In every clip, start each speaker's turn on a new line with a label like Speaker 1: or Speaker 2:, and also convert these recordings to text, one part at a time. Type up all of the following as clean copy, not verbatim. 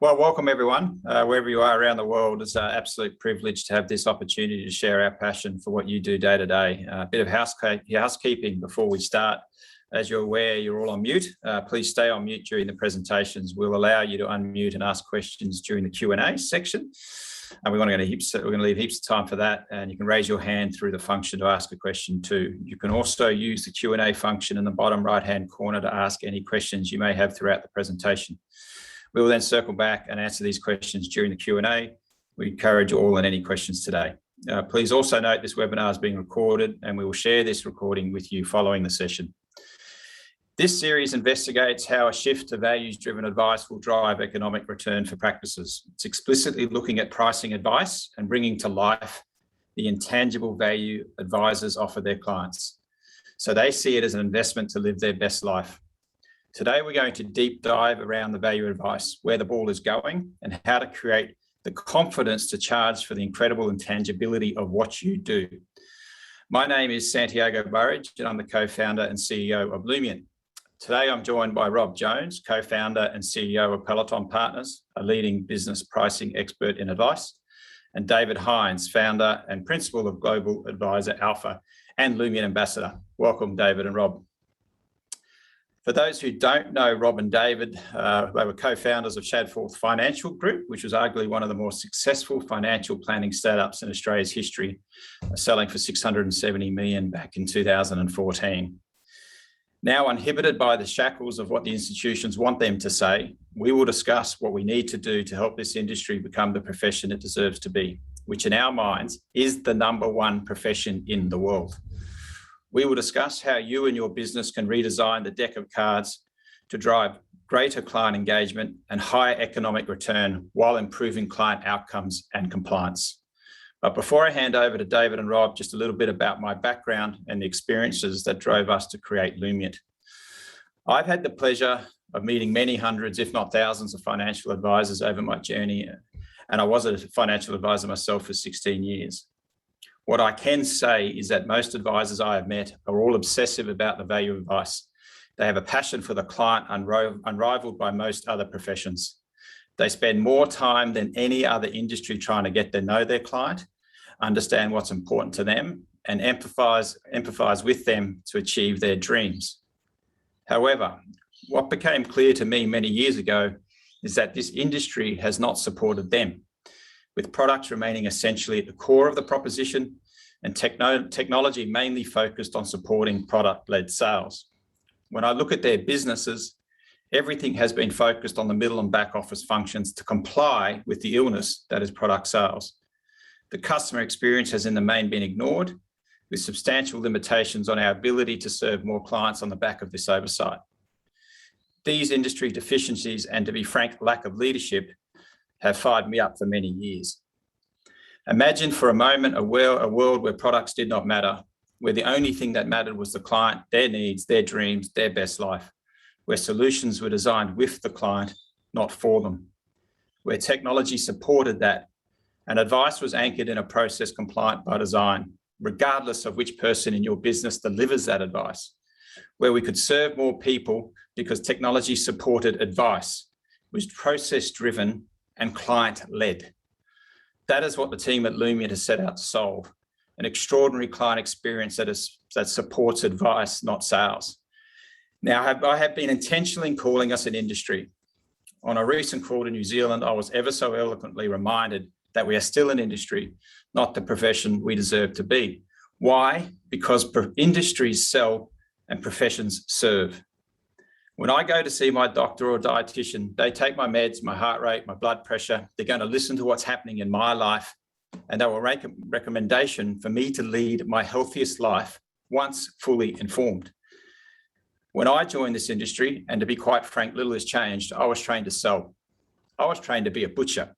Speaker 1: Well, welcome everyone, wherever you are around the world. It's an absolute privilege to have this opportunity to share our passion for what you do day to day. A bit of housekeeping before we start. As you're aware, you're all on mute. Please stay on mute during the presentations. We'll allow you to unmute and ask questions during the Q&A section. And we're going to leave heaps of time for that. And you can raise your hand through the function to ask a question too. You can also use the Q&A function in the bottom right-hand corner to ask any questions you may have throughout the presentation. We will then circle back and answer these questions during the Q&A. We encourage all and any questions today. Please also note this webinar is being recorded and we will share this recording with you following the session. This series investigates how a shift to values-driven advice will drive economic return for practices. It's explicitly looking at pricing advice and bringing to life the intangible value advisors offer their clients, so they see it as an investment to live their best life. Today, we're going to deep dive around the value advice, where the ball is going, and how to create the confidence to charge for the incredible intangibility of what you do. My name is Santiago Burridge, and I'm the co-founder and CEO of Lumiant. Today, I'm joined by Rob Jones, co-founder and CEO of Peloton Partners, a leading business pricing expert in advice, and David Haintz, founder and principal of Global Advisor Alpha and Lumiant ambassador. Welcome, David and Rob. For those who don't know Rob and David, they were co-founders of Shadforth Financial Group, which was arguably one of the more successful financial planning startups in Australia's history, selling for $670 million back in 2014. Now uninhibited by the shackles of what the institutions want them to say, we will discuss what we need to do to help this industry become the profession it deserves to be, which in our minds is the #1 profession in the world. We will discuss how you and your business can redesign the deck of cards to drive greater client engagement and higher economic return while improving client outcomes and compliance. But before I hand over to David and Rob, just a little bit about my background and the experiences that drove us to create Lumiant. I've had the pleasure of meeting many hundreds, if not thousands, of financial advisors over my journey, and I was a financial advisor myself for 16 years. What I can say is that most advisors I have met are all obsessive about the value of advice. They have a passion for the client unrivaled by most other professions. They spend more time than any other industry trying to get to know their client, understand what's important to them, and empathize with them to achieve their dreams. However, what became clear to me many years ago is that this industry has not supported them, with products remaining essentially at the core of the proposition and technology mainly focused on supporting product-led sales. When I look at their businesses, everything has been focused on the middle and back office functions to comply with the illness that is product sales. The customer experience has in the main been ignored, with substantial limitations on our ability to serve more clients on the back of this oversight. These industry deficiencies, and to be frank, lack of leadership, have fired me up for many years. Imagine for a moment a world where products did not matter, where the only thing that mattered was the client, their needs, their dreams, their best life, where solutions were designed with the client, not for them, where technology supported that, and advice was anchored in a process compliant by design, regardless of which person in your business delivers that advice, where we could serve more people because technology supported advice, was process-driven and client-led. That is what the team at Lumiant has set out to solve, an extraordinary client experience that supports advice, not sales. Now, I have been intentionally calling us an industry. On a recent call to New Zealand, I was ever so eloquently reminded that we are still an industry, not the profession we deserve to be. Why? Because industries sell and professions serve. When I go to see my doctor or dietitian, they take my meds, my heart rate, my blood pressure. They're going to listen to what's happening in my life, and they will make a recommendation for me to lead my healthiest life once fully informed. When I joined this industry, and to be quite frank, little has changed. I was trained to sell. I was trained to be a butcher.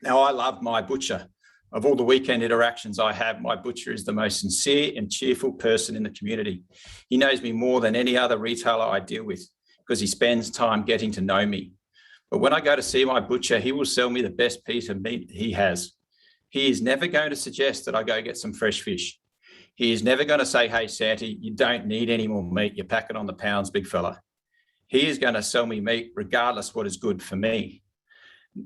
Speaker 1: Now, I love my butcher. Of all the weekend interactions I have, my butcher is the most sincere and cheerful person in the community. He knows me more than any other retailer I deal with, because he spends time getting to know me. But when I go to see my butcher, he will sell me the best piece of meat he has. He is never going to suggest that I go get some fresh fish. He is never going to say, hey, Santi, you don't need any more meat. You're packing on the pounds, big fella. He is going to sell me meat regardless what is good for me.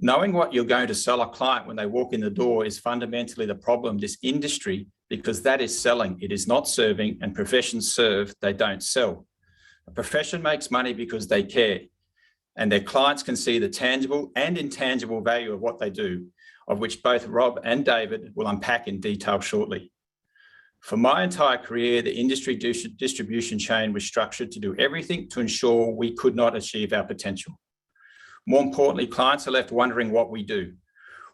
Speaker 1: Knowing what you're going to sell a client when they walk in the door is fundamentally the problem this industry, because that is selling. It is not serving, and professions serve, they don't sell. A profession makes money because they care, and their clients can see the tangible and intangible value of what they do, of which both Rob and David will unpack in detail shortly. For my entire career, the industry distribution chain was structured to do everything to ensure we could not achieve our potential. More importantly, clients are left wondering what we do.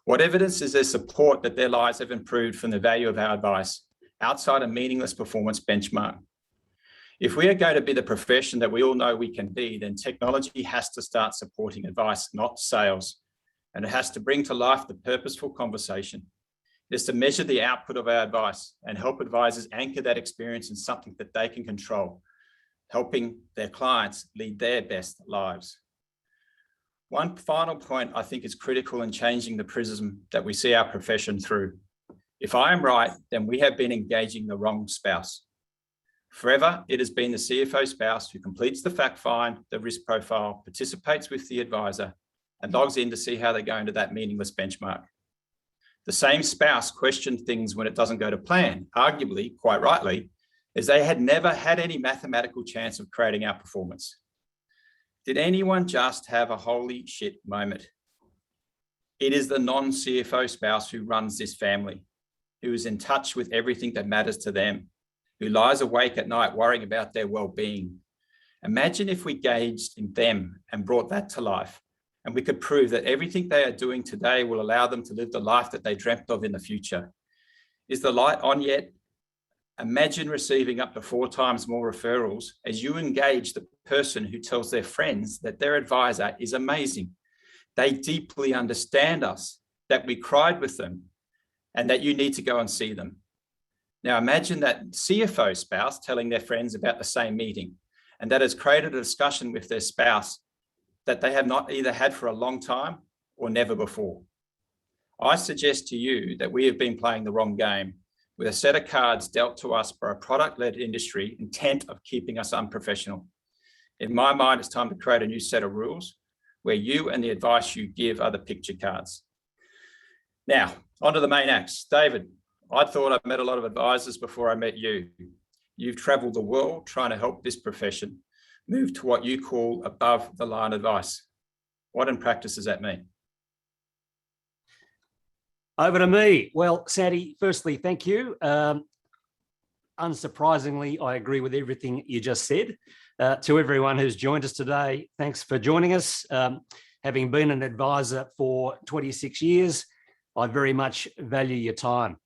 Speaker 1: What evidence is there support that their lives have improved from the value of our advice outside a meaningless performance benchmark? If we are going to be the profession that we all know we can be, then technology has to start supporting advice, not sales. And it has to bring to life the purposeful conversation. It is to measure the output of our advice and help advisors anchor that experience in something that they can control, helping their clients lead their best lives. One final point I think is critical in changing the prism that we see our profession through. If I am right, then we have been engaging the wrong spouse. Forever, it has been the CFO spouse who completes the fact find, the risk profile, participates with the advisor, and logs in to see how they're going to that meaningless benchmark. The same spouse questioned things when it doesn't go to plan, arguably, quite rightly, as they had never had any mathematical chance of creating outperformance. Did anyone just have a holy shit moment? It is the non-CFO spouse who runs this family, who is in touch with everything that matters to them, who lies awake at night worrying about their well-being. Imagine if we gauged in them and brought that to life, and we could prove that everything they are doing today will allow them to live the life that they dreamt of in the future. Is the light on yet? Imagine receiving up to 4 times more referrals as you engage the person who tells their friends that their advisor is amazing. They deeply understand us, that we cried with them, and that you need to go and see them. Now imagine that CFO spouse telling their friends about the same meeting, and that has created a discussion with their spouse that they have not either had for a long time or never before. I suggest to you that we have been playing the wrong game, with a set of cards dealt to us by a product-led industry intent of keeping us unprofessional. In my mind, it's time to create a new set of rules where you and the advice you give are the picture cards. Now, onto the main acts. David, I thought I met a lot of advisors before I met you. You've traveled the world trying to help this profession move to what you call above the line advice. What in practice does that mean?
Speaker 2: Over to me. Well, Sandy, firstly, thank you. Unsurprisingly, I agree with everything you just said. To everyone who's joined us today, thanks for joining us. Having been an advisor for 26 years, I very much value your time.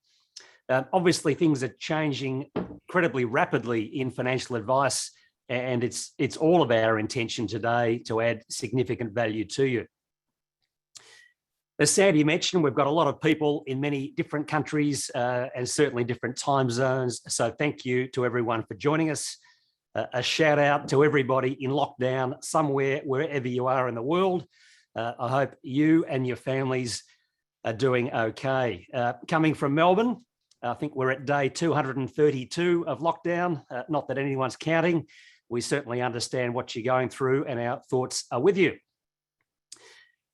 Speaker 2: Obviously, things are changing incredibly rapidly in financial advice, and it's all of our intention today to add significant value to you. As Sandy mentioned, we've got a lot of people in many different countries and certainly different time zones. So thank you to everyone for joining us. A shout out to everybody in lockdown somewhere, wherever you are in the world. I hope you and your families are doing okay. Coming from Melbourne, I think we're at day 232 of lockdown. Not that anyone's counting. We certainly understand what you're going through, and our thoughts are with you.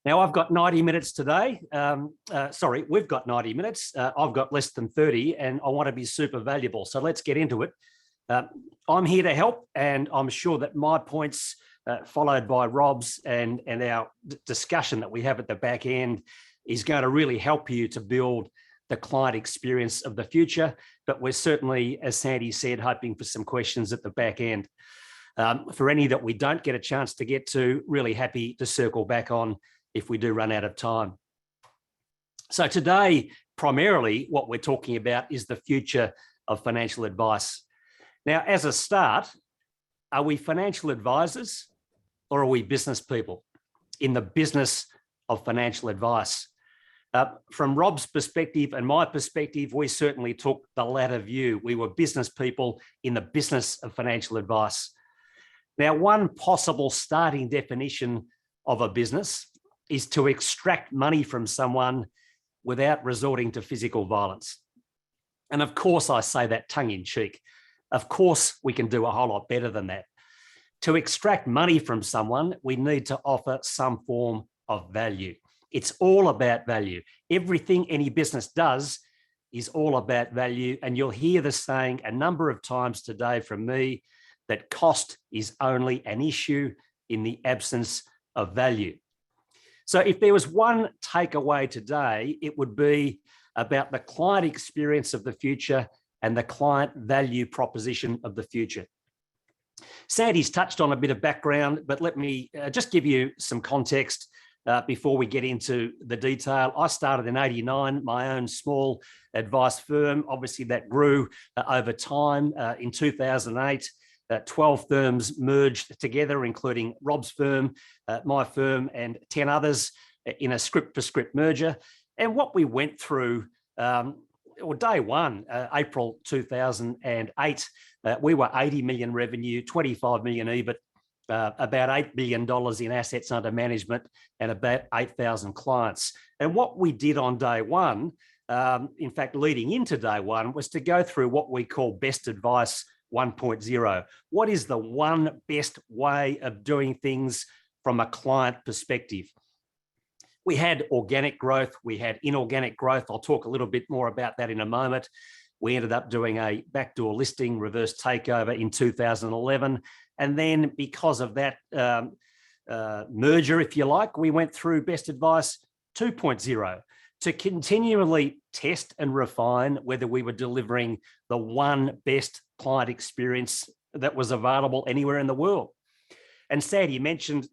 Speaker 2: Now, I've got 90 minutes today. We've got 90 minutes. I've got less than 30, and I want to be super valuable. So let's get into it. I'm here to help, and I'm sure that my points, followed by Rob's and our discussion that we have at the back end, is going to really help you to build the client experience of the future. But we're certainly, as Sandy said, hoping for some questions at the back end. For any that we don't get a chance to get to, really happy to circle back on if we do run out of time. So today, primarily what we're talking about is the future of financial advice. Now, as a start, are we financial advisors or are we business people in the business of financial advice? From Rob's perspective and my perspective, we certainly took the latter view. We were business people in the business of financial advice. Now, one possible starting definition of a business is to extract money from someone without resorting to physical violence. And of course, I say that tongue in cheek. Of course, we can do a whole lot better than that. To extract money from someone, we need to offer some form of value. It's all about value. Everything any business does is all about value. And you'll hear the saying a number of times today from me that cost is only an issue in the absence of value. So if there was one takeaway today, it would be about the client experience of the future and the client value proposition of the future. Sandy's touched on a bit of background, but let me just give you some context before we get into the detail. I started in '89, my own small advice firm. Obviously, that grew over time. In 2008, 12 firms merged together, including Rob's firm, my firm, and 10 others in a script-for-script merger. And what we went through, day one, April 2008, we were 80 million revenue, 25 million EBIT, about $8 billion in assets under management, and about 8,000 clients. And what we did on day one, in fact, leading into day one, was to go through what we call best advice 1.0. What is the one best way of doing things from a client perspective? We had organic growth, we had inorganic growth. I'll talk a little bit more about that in a moment. We ended up doing a backdoor listing, reverse takeover in 2011. And then because of that merger, if you like, we went through best advice 2.0 to continually test and refine whether we were delivering the one best client experience that was available anywhere in the world. And Sandy mentioned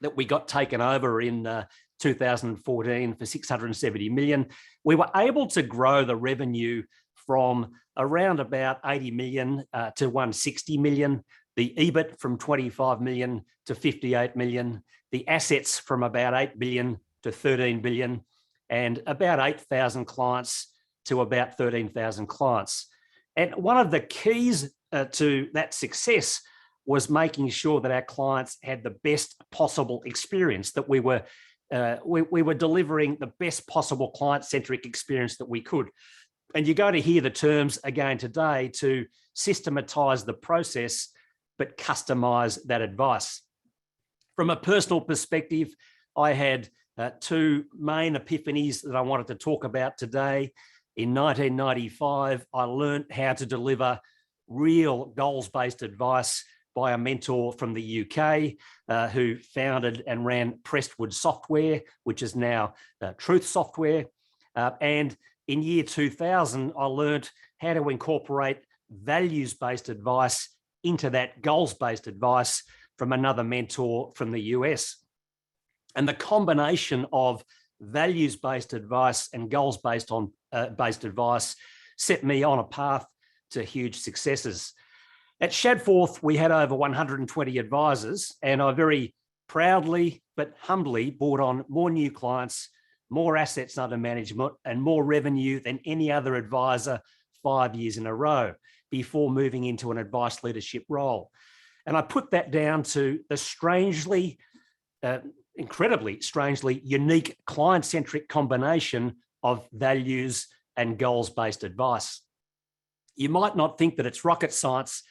Speaker 2: that we got taken over in 2014 for 670 million. We were able to grow the revenue from around about 80 million to 160 million, the EBIT from 25 million to 58 million, the assets from about 8 billion to 13 billion, and about 8,000 clients to about 13,000 clients. And one of the keys to that success was making sure that our clients had the best possible experience, that we were delivering the best possible client-centric experience that we could. And you're going to hear the terms again today to systematize the process, but customize that advice. From a personal perspective, I had two main epiphanies that I wanted to talk about today. In 1995, I learned how to deliver real goals-based advice by a mentor from the UK who founded and ran Prestwood Software, which is now Truth Software. And in year 2000, I learned how to incorporate values-based advice into that goals-based advice from another mentor from the US. And the combination of values-based advice and goals-based advice set me on a path to huge successes. At Shadforth, we had over 120 advisors, and I very proudly but humbly brought on more new clients, more assets under management, and more revenue than any other advisor 5 years in a row before moving into an advice leadership role. And I put that down to the incredibly strangely unique client-centric combination of values and goals-based advice. You might not think that it's rocket science,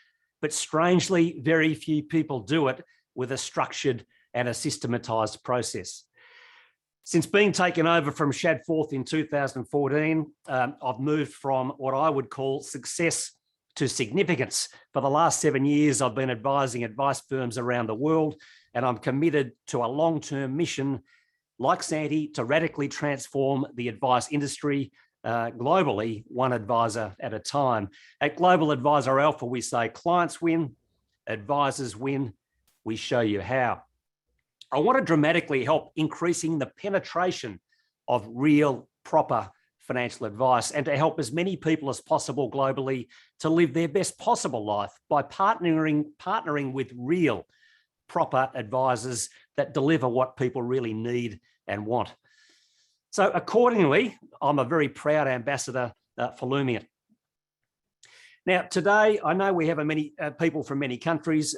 Speaker 2: but strangely, very few people do it with a structured and a systematized process. Since being taken over from Shadforth in 2014, I've moved from what I would call success to significance. For the last 7 years, I've been advising advice firms around the world, and I'm committed to a long-term mission, like Sandy, to radically transform the advice industry globally, one advisor at a time. At Global Advisor Alpha, we say clients win, advisors win, we show you how. I want to dramatically help increasing the penetration of real, proper financial advice, and to help as many people as possible globally to live their best possible life by partnering with real, proper advisors that deliver what people really need and want. So accordingly, I'm a very proud ambassador for Lumiant. Now, today, I know we have many people from many countries.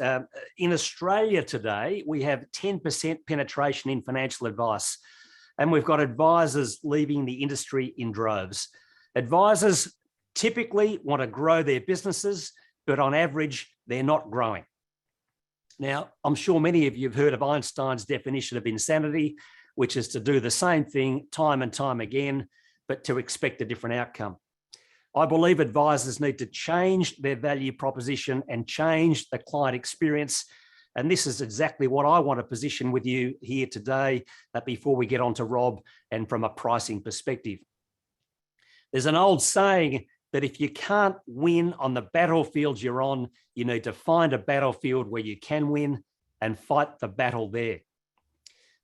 Speaker 2: In Australia today, we have 10% penetration in financial advice, and we've got advisors leaving the industry in droves. Advisors typically want to grow their businesses, but on average, they're not growing. Now, I'm sure many of you have heard of Einstein's definition of insanity. which is to do the same thing time and time again, but to expect a different outcome. I believe advisors need to change their value proposition and change the client experience. And this is exactly what I want to position with you here today, before we get on to Rob and from a pricing perspective. There's an old saying that if you can't win on the battlefield you're on, you need to find a battlefield where you can win and fight the battle there.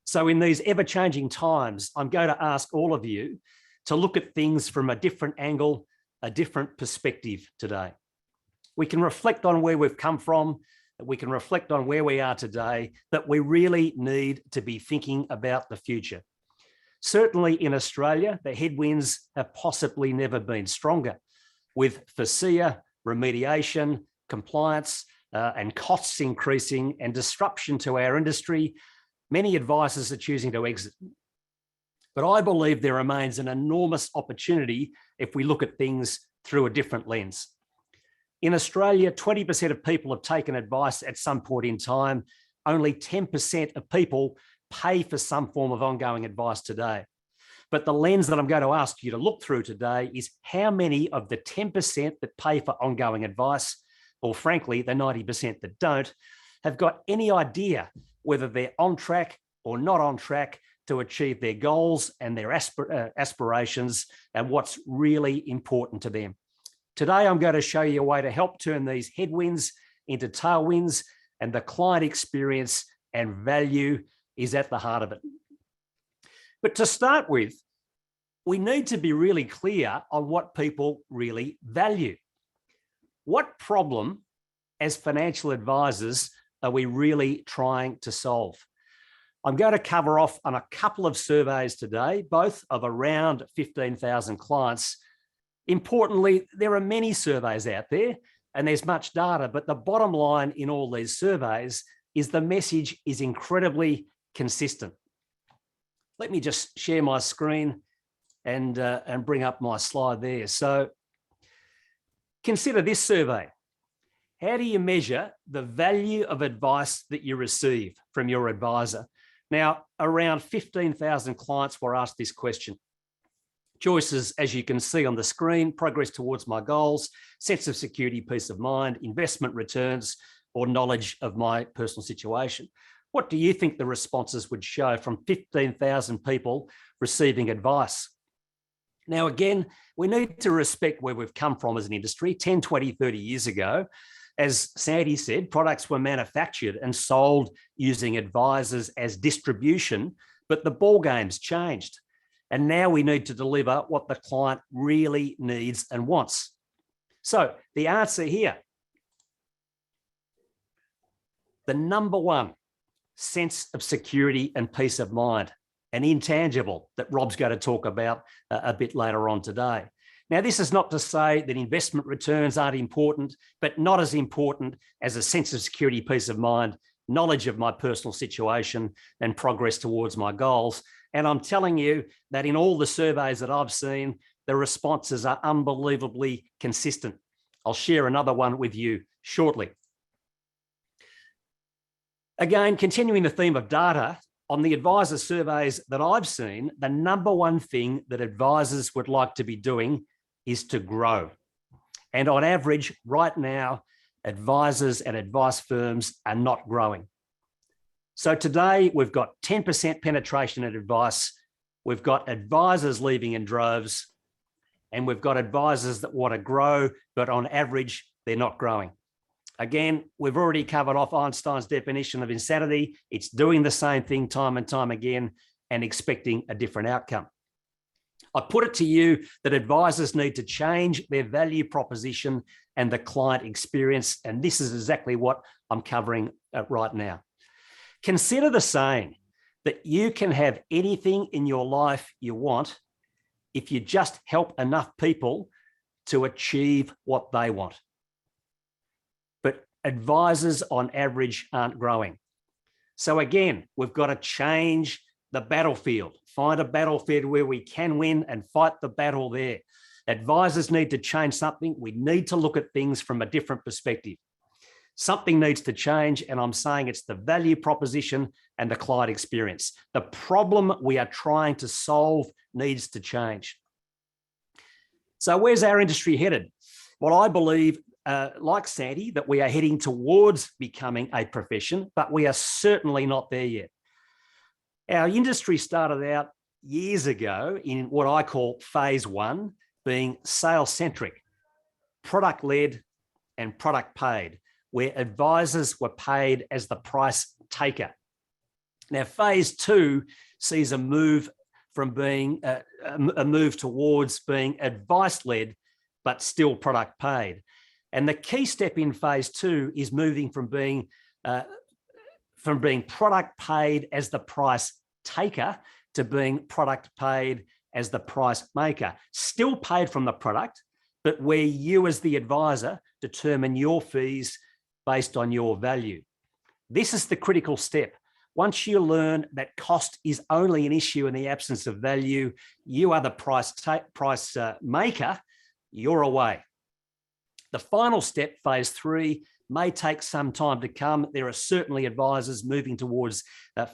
Speaker 2: So in these ever-changing times, I'm going to ask all of you to look at things from a different angle, a different perspective today. We can reflect on where we've come from, we can reflect on where we are today, but we really need to be thinking about the future. Certainly in Australia, the headwinds have possibly never been stronger, with FASEA, remediation, compliance, and costs increasing and disruption to our industry. Many advisors are choosing to exit. But I believe there remains an enormous opportunity if we look at things through a different lens. In Australia, 20% of people have taken advice at some point in time. Only 10% of people pay for some form of ongoing advice today. But the lens that I'm going to ask you to look through today is how many of the 10% that pay for ongoing advice, or frankly, the 90% that don't, have got any idea whether they're on track or not on track to achieve their goals and their aspirations and what's really important to them. Today, I'm going to show you a way to help turn these headwinds into tailwinds, and the client experience and value is at the heart of it. But to start with, we need to be really clear on what people really value. What problem as financial advisors are we really trying to solve? I'm going to cover off on a couple of surveys today, both of around 15,000 clients. Importantly, there are many surveys out there and there's much data, but the bottom line in all these surveys is the message is incredibly consistent. Let me just share my screen and bring up my slide there. So consider this survey. How do you measure the value of advice that you receive from your advisor? Now, around 15,000 clients were asked this question. Choices, as you can see on the screen: progress towards my goals, sense of security, peace of mind, investment returns, or knowledge of my personal situation. What do you think the responses would show from 15,000 people receiving advice? Now, again, we need to respect where we've come from as an industry. 10, 20, 30 years ago, as Sandy said, products were manufactured and sold using advisors as distribution, but the ball game's changed. And now we need to deliver what the client really needs and wants. So the answer here, the number one, sense of security and peace of mind, an intangible that Rob's going to talk about a bit later on today. Now, this is not to say that investment returns aren't important, but not as important as a sense of security, peace of mind, knowledge of my personal situation, and progress towards my goals. And I'm telling you that in all the surveys that I've seen, the responses are unbelievably consistent. I'll share another one with you shortly. Again, continuing the theme of data, on the advisor surveys that I've seen, the number one thing that advisors would like to be doing is to grow. And on average, right now, advisors and advice firms are not growing. So today we've got 10% penetration at advice. We've got advisors leaving in droves, and we've got advisors that want to grow, but on average, they're not growing. Again, we've already covered off Einstein's definition of insanity. It's doing the same thing time and time again and expecting a different outcome. I put it to you that advisors need to change their value proposition and the client experience, and this is exactly what I'm covering right now. Consider the saying that you can have anything in your life you want if you just help enough people to achieve what they want. But advisors on average aren't growing. So again, we've got to change the battlefield, find a battlefield where we can win and fight the battle there. Advisors need to change something. We need to look at things from a different perspective. Something needs to change, and I'm saying it's the value proposition and the client experience. The problem we are trying to solve needs to change. So where's our industry headed? Well, I believe, like Santi, that we are heading towards becoming a profession, but we are certainly not there yet. Our industry started out years ago in what I call phase one, being sales-centric, product-led and product-paid, where advisors were paid as the price taker. Now, phase two sees a move from being a move towards being advice-led, but still product-paid. And the key step in phase two is moving from being product-paid as the price taker to being product-paid as the price maker. Still paid from the product, but where you as the advisor determine your fees based on your value. This is the critical step. Once you learn that cost is only an issue in the absence of value, you are the price maker, you're away. The final step, phase three, may take some time to come. There are certainly advisors moving towards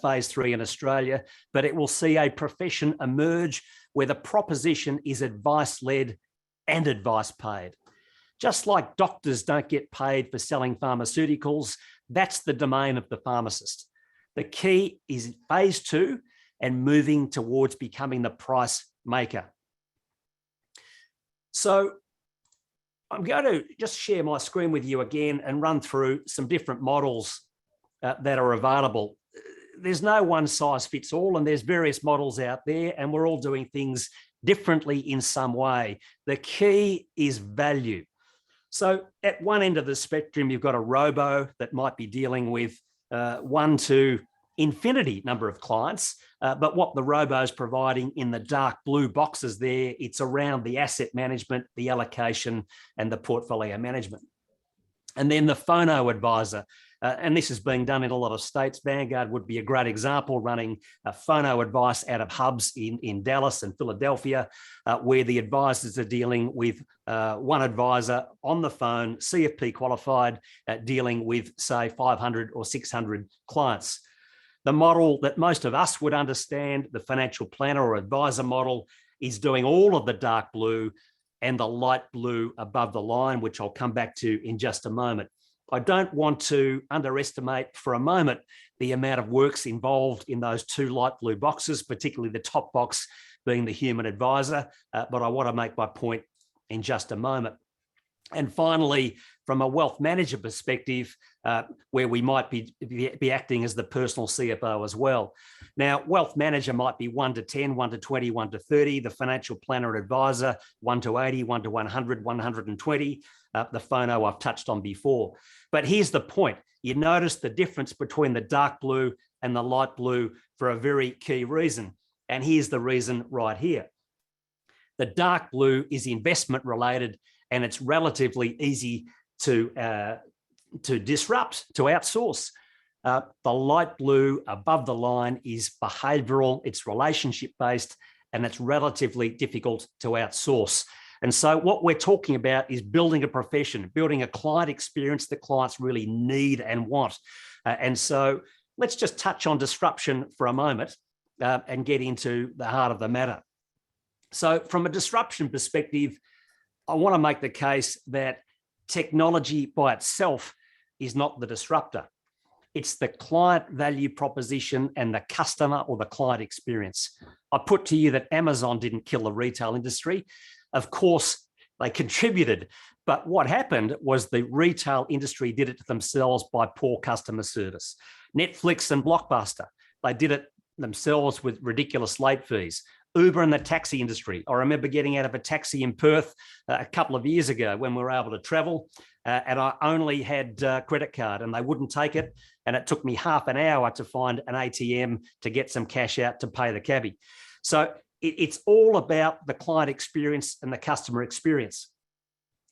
Speaker 2: phase three in Australia, but it will see a profession emerge where the proposition is advice-led and advice-paid. Just like doctors don't get paid for selling pharmaceuticals, that's the domain of the pharmacist. The key is phase two and moving towards becoming the price maker. So I'm going to just share my screen with you again and run through some different models that are available. There's no one size fits all, and there's various models out there, and we're all doing things differently in some way. The key is value. So at one end of the spectrum, you've got a robo that might be dealing with 1 to infinity number of clients, but what the robo is providing in the dark blue boxes there, it's around the asset management, the allocation, and the portfolio management. And then the phono advisor, and this is being done in a lot of states. Vanguard would be a great example, running phono advice out of hubs in Dallas and Philadelphia, where the advisors are dealing with one advisor on the phone, CFP qualified, dealing with, say, 500 or 600 clients. The model that most of us would understand, the financial planner or advisor model, is doing all of the dark blue and the light blue above the line, which I'll come back to in just a moment. I don't want to underestimate for a moment the amount of work's involved in those two light blue boxes, particularly the top box being the human advisor, but I want to make my point in just a moment. And finally, from a wealth manager perspective, where we might be acting as the personal CFO as well. Now, wealth manager might be 1 to 10, 1 to 20, 1 to 30, the financial planner and advisor, 1 to 80, 1 to 100, 120, the phono I've touched on before. But here's the point. You notice the difference between the dark blue and the light blue for a very key reason. And here's the reason right here. The dark blue is investment related, and it's relatively easy to disrupt, to outsource. The light blue above the line is behavioral, it's relationship-based, and it's relatively difficult to outsource. And so what we're talking about is building a profession, building a client experience that clients really need and want. And so let's just touch on disruption for a moment and get into the heart of the matter. So from a disruption perspective, I want to make the case that technology by itself is not the disruptor. It's the client value proposition and the customer or the client experience. I put to you that Amazon didn't kill the retail industry. Of course, they contributed, but what happened was the retail industry did it to themselves by poor customer service. Netflix and Blockbuster, they did it themselves with ridiculous late fees. Uber and the taxi industry. I remember getting out of a taxi in Perth a couple of years ago when we were able to travel, and I only had a credit card and they wouldn't take it. And it took me half an hour to find an ATM to get some cash out to pay the cabbie. So it's all about the client experience and the customer experience.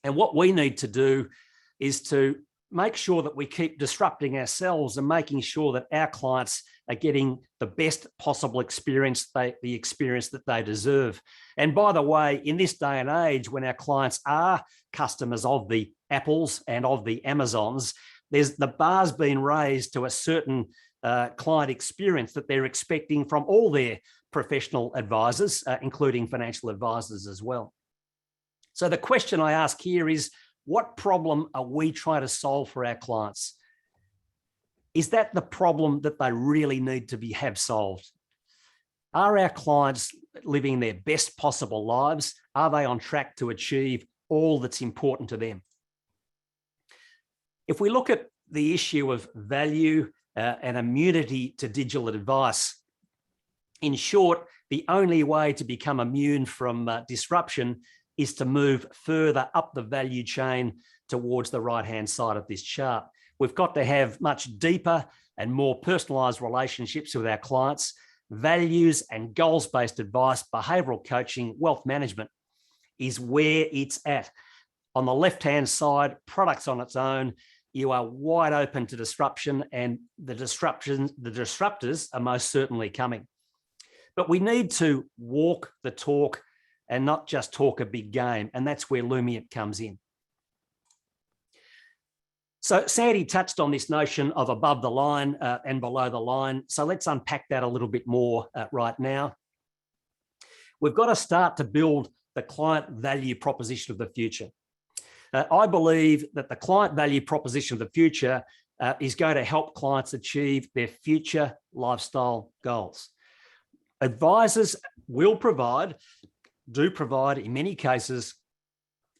Speaker 2: And what we need to do is to make sure that we keep disrupting ourselves and making sure that our clients are getting the best possible experience, the experience that they deserve. And by the way, in this day and age, when our clients are customers of the Apples and of the Amazons, the bar's been raised to a certain client experience that they're expecting from all their professional advisors, including financial advisors as well. So the question I ask here is, what problem are we trying to solve for our clients? Is that the problem that they really need to have solved? Are our clients living their best possible lives? Are they on track to achieve all that's important to them? If we look at the issue of value and immunity to digital advice, in short, the only way to become immune from disruption is to move further up the value chain towards the right-hand side of this chart. We've got to have much deeper and more personalized relationships with our clients. Values and goals-based advice, behavioral coaching, wealth management is where it's at. On the left-hand side, products on its own, you are wide open to disruption, and the disruptors are most certainly coming. But we need to walk the talk and not just talk a big game, and that's where Lumiant comes in. So Sandy touched on this notion of above the line and below the line. So let's unpack that a little bit more right now. We've got to start to build the client value proposition of the future. I believe that the client value proposition of the future is going to help clients achieve their future lifestyle goals. Advisors do provide in many cases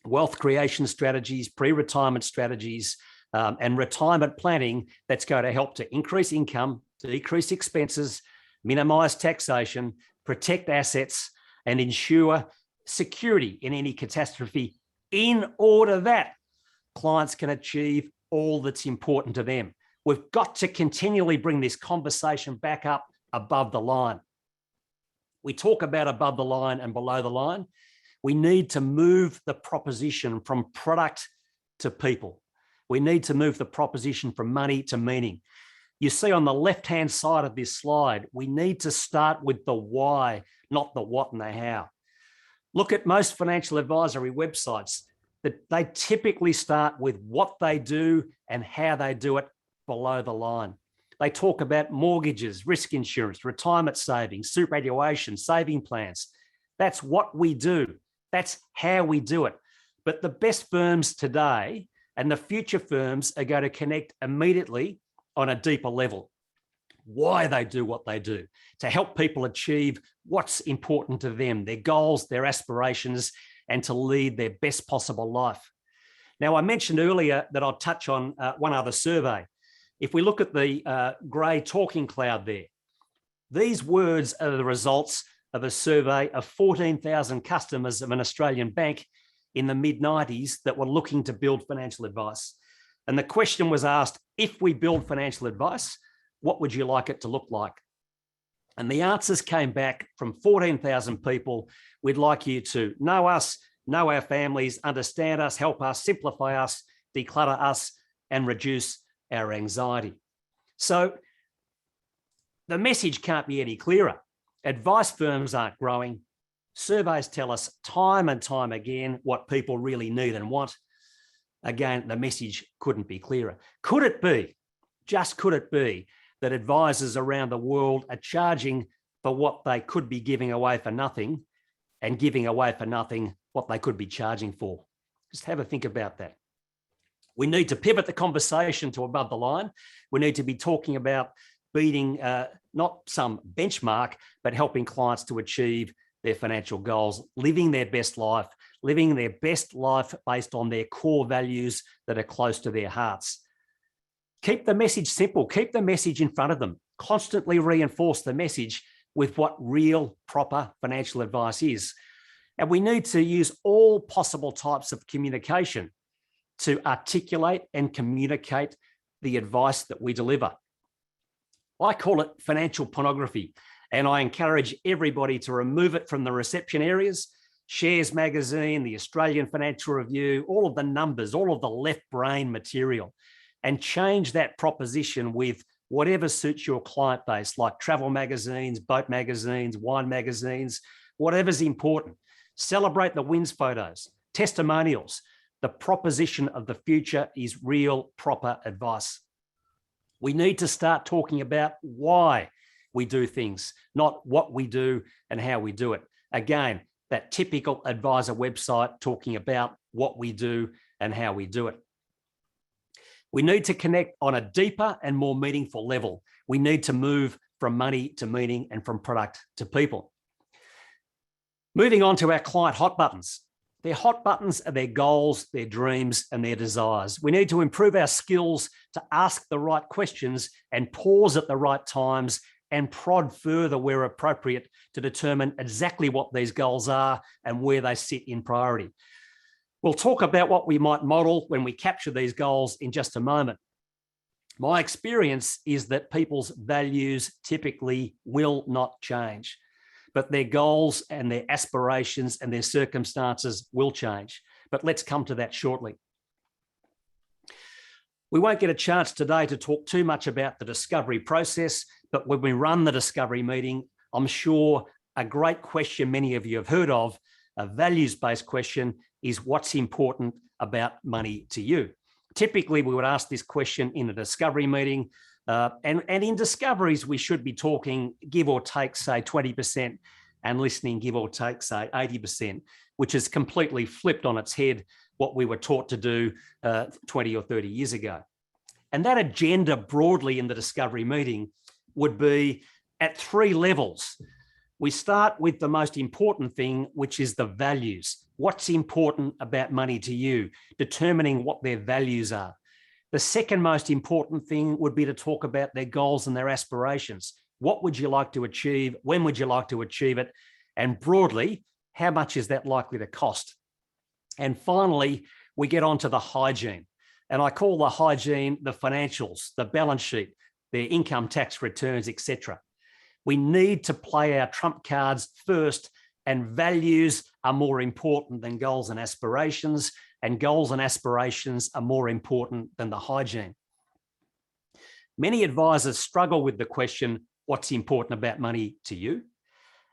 Speaker 2: wealth creation strategies, pre-retirement strategies, and retirement planning that's going to help to increase income, decrease expenses, minimize taxation, protect assets, and ensure security in any catastrophe, in order that clients can achieve all that's important to them. We've got to continually bring this conversation back up above the line. We talk about above the line and below the line. We need to move the proposition from product to people. We need to move the proposition from money to meaning. You see on the left-hand side of this slide, we need to start with the why, not the what and the how. Look at most financial advisory websites, that they typically start with what they do and how they do it below the line. They talk about mortgages, risk insurance, retirement savings, superannuation, saving plans. That's what we do. That's how we do it. But the best firms today and the future firms are going to connect immediately on a deeper level. Why they do what they do, to help people achieve what's important to them, their goals, their aspirations, and to lead their best possible life. Now, I mentioned earlier that I'll touch on one other survey. If we look at the grey talking cloud there, these words are the results of a survey of 14,000 customers of an Australian bank in the mid-90s that were looking to build financial advice. And the question was asked, if we build financial advice, what would you like it to look like? And the answers came back from 14,000 people. We'd like you to know us, know our families, understand us, help us, simplify us, declutter us, and reduce our anxiety. So the message can't be any clearer. Advice firms aren't growing. Surveys tell us time and time again what people really need and want. Again, the message couldn't be clearer. Could it be, just could it be, that advisors around the world are charging for what they could be giving away for nothing, and giving away for nothing what they could be charging for? Just have a think about that. We need to pivot the conversation to above the line. We need to be talking about beating not some benchmark, but helping clients to achieve their financial goals, living their best life based on their core values that are close to their hearts. Keep the message simple, keep the message in front of them, constantly reinforce the message with what real, proper financial advice is. And we need to use all possible types of communication to articulate and communicate the advice that we deliver. I call it financial pornography, and I encourage everybody to remove it from the reception areas. Shares Magazine, the Australian Financial Review, all of the numbers, all of the left brain material, and change that proposition with whatever suits your client base, like travel magazines, boat magazines, wine magazines, whatever's important. Celebrate the wins photos, testimonials, The proposition of the future is real, proper advice. We need to start talking about why we do things, not what we do and how we do it. Again, that typical advisor website talking about what we do and how we do it. We need to connect on a deeper and more meaningful level. We need to move from money to meaning and from product to people. Moving on to our client hot buttons. Their hot buttons are their goals, their dreams, and their desires. We need to improve our skills to ask the right questions and pause at the right times and prod further where appropriate to determine exactly what these goals are and where they sit in priority. We'll talk about what we might model when we capture these goals in just a moment. My experience is that people's values typically will not change, but their goals and their aspirations and their circumstances will change. But let's come to that shortly. We won't get a chance today to talk too much about the discovery process, but when we run the discovery meeting, I'm sure a great question many of you have heard of, a values-based question, is what's important about money to you? Typically, we would ask this question in a discovery meeting, and in discoveries, we should be talking give or take, say, 20%, and listening give or take, say, 80%, which is completely flipped on its head what we were taught to do 20 or 30 years ago. And that agenda broadly in the discovery meeting would be at 3 levels. We start with the most important thing, which is the values. What's important about money to you? Determining what their values are. The second most important thing would be to talk about their goals and their aspirations. What would you like to achieve? When would you like to achieve it? And broadly, how much is that likely to cost? And finally, we get on to the hygiene. And I call the hygiene the financials, the balance sheet, their income tax returns, etc. We need to play our trump cards first, and values are more important than goals and aspirations, and goals and aspirations are more important than the hygiene. Many advisors struggle with the question, what's important about money to you?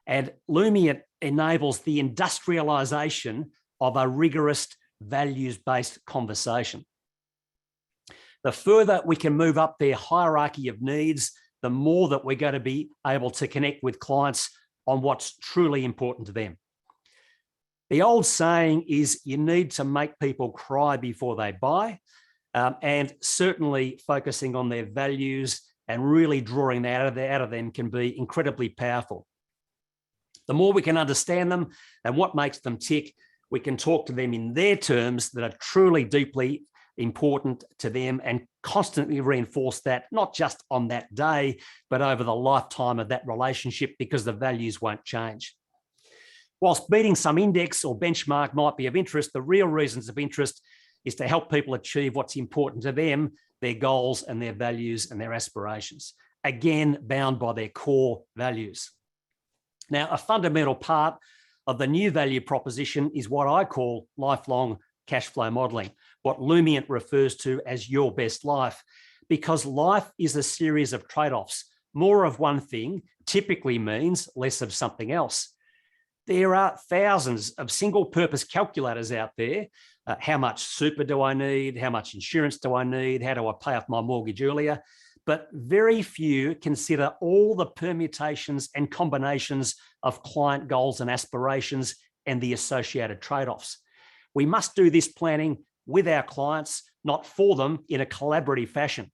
Speaker 2: And Lumiant enables the industrialization of a rigorous values-based conversation. The further we can move up their hierarchy of needs, the more that we're going to be able to connect with clients on what's truly important to them. The old saying is you need to make people cry before they buy, and certainly focusing on their values and really drawing that out of them can be incredibly powerful. The more we can understand them and what makes them tick, we can talk to them in their terms that are truly deeply important to them and constantly reinforce that, not just on that day, but over the lifetime of that relationship, because the values won't change. Whilst beating some index or benchmark might be of interest, the real reasons of interest is to help people achieve what's important to them, their goals and their values and their aspirations, again, bound by their core values. Now, a fundamental part of the new value proposition is what I call lifelong cash flow modeling, what Lumiant refers to as your best life, because life is a series of trade-offs. More of one thing typically means less of something else. There are thousands of single-purpose calculators out there. How much super do I need? How much insurance do I need? How do I pay off my mortgage earlier? But very few consider all the permutations and combinations of client goals and aspirations and the associated trade-offs. We must do this planning with our clients, not for them, in a collaborative fashion.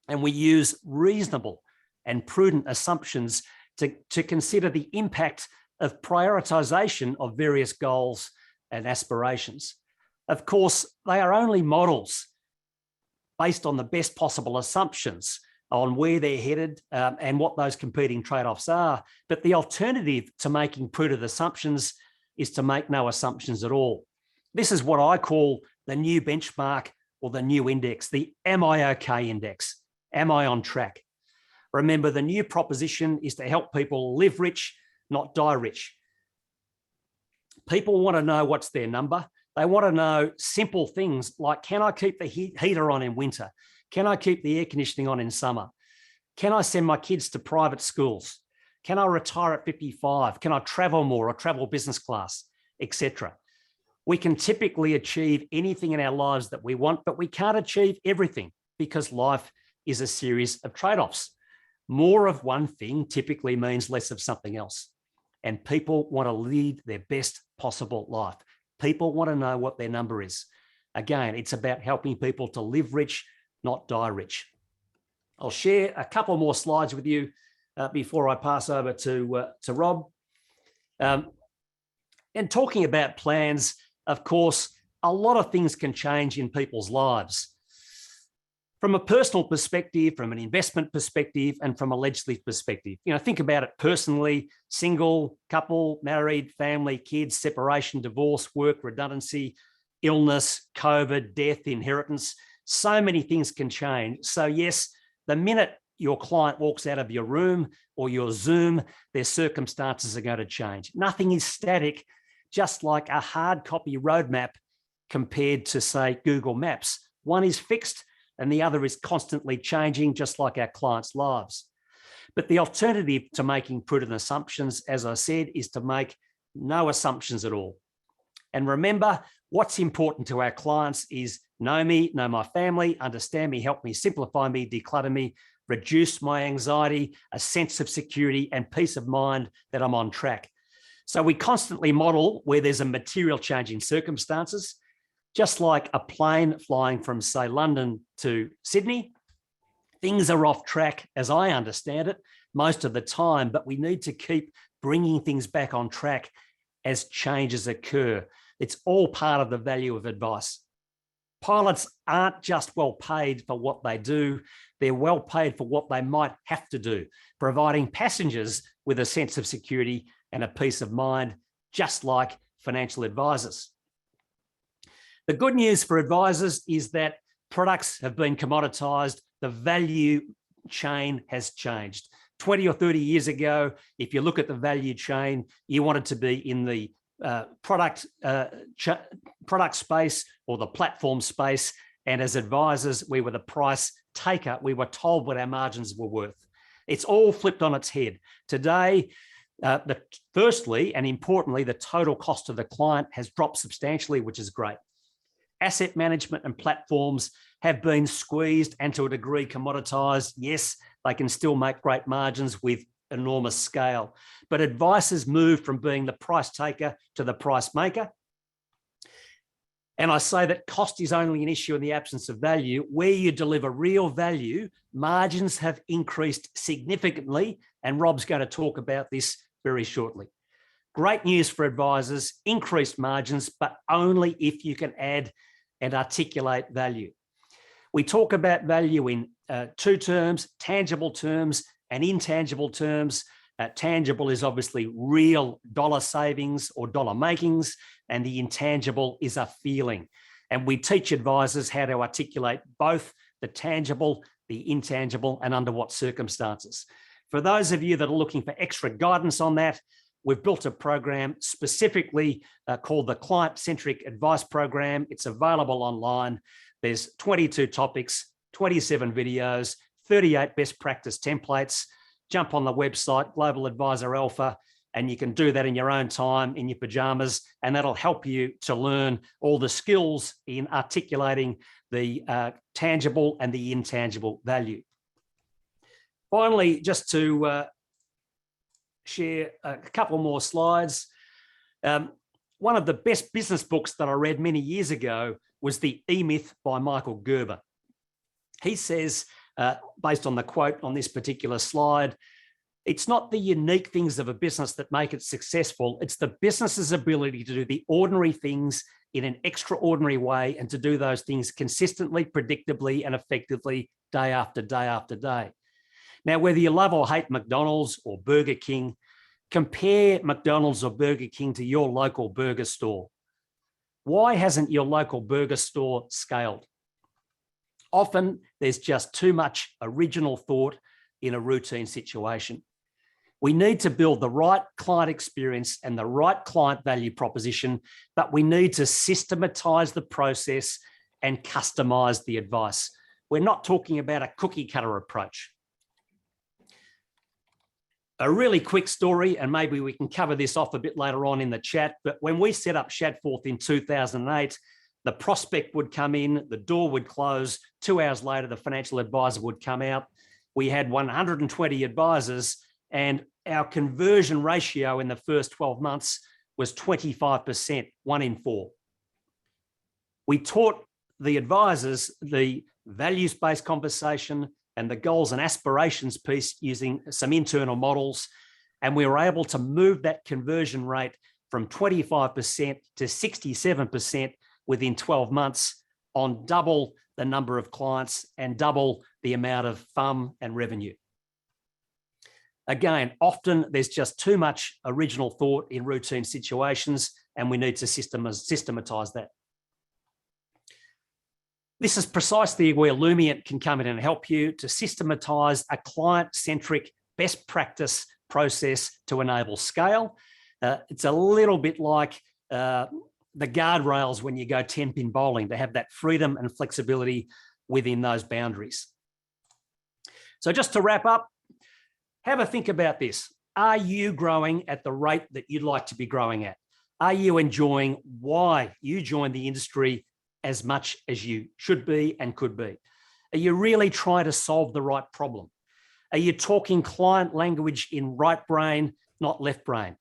Speaker 2: And we use reasonable and prudent assumptions to consider the impact of prioritization of various goals and aspirations. Of course, they are only models based on the best possible assumptions on where they're headed and what those competing trade-offs are. But the alternative to making prudent assumptions is to make no assumptions at all. This is what I call the new benchmark or the new index, the Am I okay index? Am I on track? Remember, the new proposition is to help people live rich, not die rich. People want to know what's their number. They want to know simple things like, can I keep the heater on in winter? Can I keep the air conditioning on in summer? Can I send my kids to private schools? Can I retire at 55? Can I travel more or travel business class, etc.? We can typically achieve anything in our lives that we want, but we can't achieve everything because life is a series of trade-offs. More of one thing typically means less of something else. And people want to lead their best possible life. People want to know what their number is. Again, it's about helping people to live rich, not die rich. I'll share a couple more slides with you before I pass over to Rob. And talking about plans, of course, a lot of things can change in people's lives. From a personal perspective, from an investment perspective, and from a legislative perspective. Think about it personally: single, couple, married, family, kids, separation, divorce, work, redundancy, illness, COVID, death, inheritance. So many things can change. So yes, the minute your client walks out of your room or your Zoom, their circumstances are going to change. Nothing is static, just like a hard copy roadmap compared to, say, Google Maps. One is fixed and the other is constantly changing, just like our clients' lives. But the alternative to making prudent assumptions, as I said, is to make no assumptions at all. And remember, what's important to our clients is know me, know my family, understand me, help me, simplify me, declutter me, reduce my anxiety, a sense of security and peace of mind that I'm on track. So we constantly model where there's a material change in circumstances, just like a plane flying from, say, London to Sydney. Things are off track, as I understand it, most of the time, but we need to keep bringing things back on track as changes occur. It's all part of the value of advice. Pilots aren't just well paid for what they do, they're well paid for what they might have to do, providing passengers with a sense of security and a peace of mind, just like financial advisors. The good news for advisors is that products have been commoditized, the value chain has changed. 20 or 30 years ago, if you look at the value chain, you wanted to be in the product space or the platform space. And as advisors, we were the price taker. We were told what our margins were worth. It's all flipped on its head. Today, firstly and importantly, the total cost of the client has dropped substantially, which is great. Asset management and platforms have been squeezed and to a degree commoditized. Yes, they can still make great margins with enormous scale, but advice has moved from being the price taker to the price maker. And I say that cost is only an issue in the absence of value. Where you deliver real value, margins have increased significantly, and Rob's going to talk about this very shortly. Great news for advisors, increased margins, but only if you can add and articulate value. We talk about value in two terms, tangible terms and intangible terms. Tangible is obviously real dollar savings or dollar makings, and the intangible is a feeling. And we teach advisors how to articulate both the tangible, the intangible, and under what circumstances. For those of you that are looking for extra guidance on that, we've built a program specifically called the Client-Centric Advice Program. It's available online. There's 22 topics, 27 videos, 38 best practice templates. Jump on the website, Global Advisor Alpha, and you can do that in your own time, in your pajamas, and that'll help you to learn all the skills in articulating the tangible and the intangible value. Finally, just to share a couple more slides. One of the best business books that I read many years ago was The E-Myth by Michael Gerber. He says, based on the quote on this particular slide, it's not the unique things of a business that make it successful, it's the business's ability to do the ordinary things in an extraordinary way and to do those things consistently, predictably, and effectively day after day after day. Now, whether you love or hate McDonald's or Burger King, compare McDonald's or Burger King to your local burger store. Why hasn't your local burger store scaled? Often there's just too much original thought in a routine situation. We need to build the right client experience and the right client value proposition, but we need to systematize the process and customize the advice. We're not talking about a cookie cutter approach. A really quick story, and maybe we can cover this off a bit later on in the chat, but when we set up Shadforth in 2008, the prospect would come in, the door would close, 2 hours later, the financial advisor would come out. We had 120 advisors, and our conversion ratio in the first 12 months was 25%, 1 in 4. We taught the advisors the values-based conversation and the goals and aspirations piece using some internal models. And we were able to move that conversion rate from 25% to 67% within 12 months on double the number of clients and double the amount of FUM and revenue. Again, often there's just too much original thought in routine situations, and we need to systematize that. This is precisely where Lumiant can come in and help you to systematize a client-centric best practice process to enable scale. It's a little bit like the guardrails when you go 10-pin bowling, to have that freedom and flexibility within those boundaries. So just to wrap up, have a think about this. Are you growing at the rate that you'd like to be growing at? Are you enjoying why you joined the industry as much as you should be and could be? Are you really trying to solve the right problem? Are you talking client language in right brain, not left brain?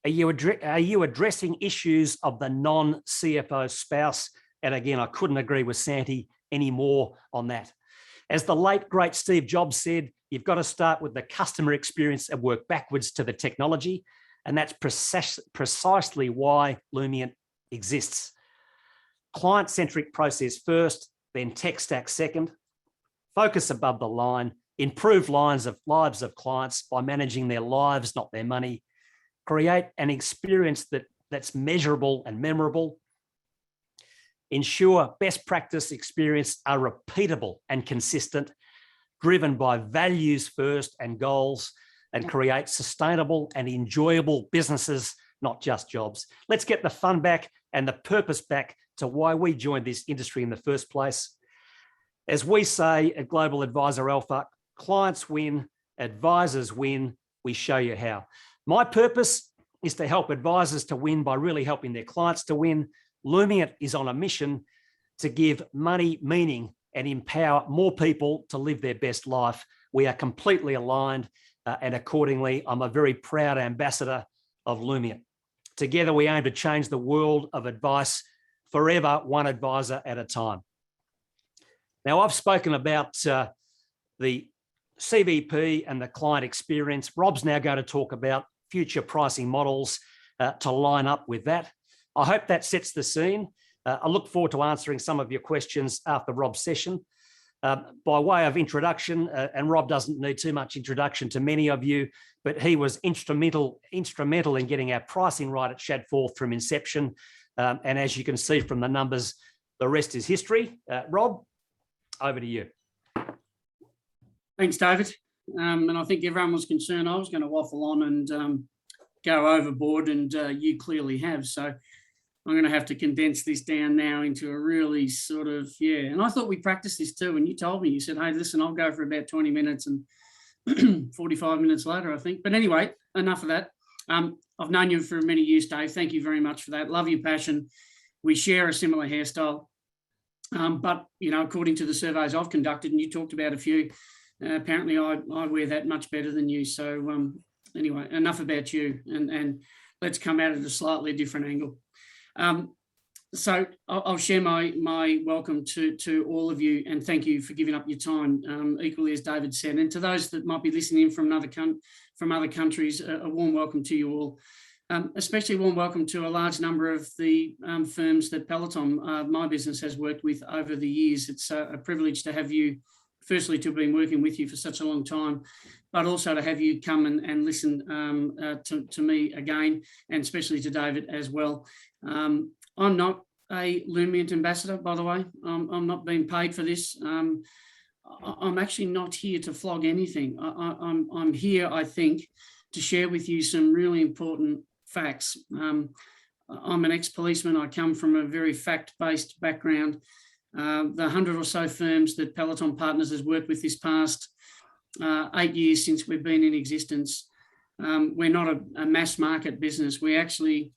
Speaker 2: Are you addressing issues of the non-CFO spouse? And again, I couldn't agree with Santi any more on that. As the late, great Steve Jobs said, you've got to start with the customer experience and work backwards to the technology. And that's precisely why Lumiant exists. Client-centric process first, then tech stack second. Focus above the line. Improve lives of clients by managing their lives, not their money. Create an experience that's measurable and memorable. Ensure best practice experience are repeatable and consistent, driven by values first and goals, and create sustainable and enjoyable businesses, not just jobs. Let's get the fun back and the purpose back to why we joined this industry in the first place. As we say at Global Advisor Alpha, clients win, advisors win, we show you how. My purpose is to help advisors to win by really helping their clients to win. Lumiant is on a mission to give money meaning and empower more people to live their best life. We are completely aligned, and accordingly, I'm a very proud ambassador of Lumiant. Together, we aim to change the world of advice forever, one advisor at a time. Now, I've spoken about the CVP and the client experience. Rob's now going to talk about future pricing models to line up with that. I hope that sets the scene. I look forward to answering some of your questions after Rob's session. By way of introduction, and Rob doesn't need too much introduction to many of you, but he was instrumental in getting our pricing right at Shadforth from inception. And as you can see from the numbers, the rest is history. Rob, over to you.
Speaker 3: Thanks, David. And I think everyone was concerned I was going to waffle on and go overboard, and you clearly have. So I'm going to have to condense this down now into a really sort of, yeah. And I thought we practiced this too. And you told me, you said, hey, listen, I'll go for about 20 minutes and 45 minutes later, I think. But anyway, enough of that. I've known you for many years, Dave. Thank you very much for that. Love your passion. We share a similar hairstyle. But, you know, according to the surveys I've conducted, and you talked about a few, apparently I wear that much better than you. So anyway, enough about you, and let's come at it at a slightly different angle. So I'll share my welcome to all of you, and thank you for giving up your time, equally as David said. And to those that might be listening in from other countries, a warm welcome to you all. Especially a warm welcome to a large number of the firms that Peloton, my business, has worked with over the years. It's a privilege to have you, firstly, to have been working with you for such a long time, but also to have you come and listen to me again, and especially to David as well. I'm not a Lumiant ambassador, by the way. I'm not being paid for this. I'm actually not here to flog anything. I'm here, I think, to share with you some really important facts. I'm an ex-policeman. I come from a very fact-based background. The 100 or so firms that Peloton Partners has worked with this past 8 years since we've been in existence, we're not a mass market business. We actually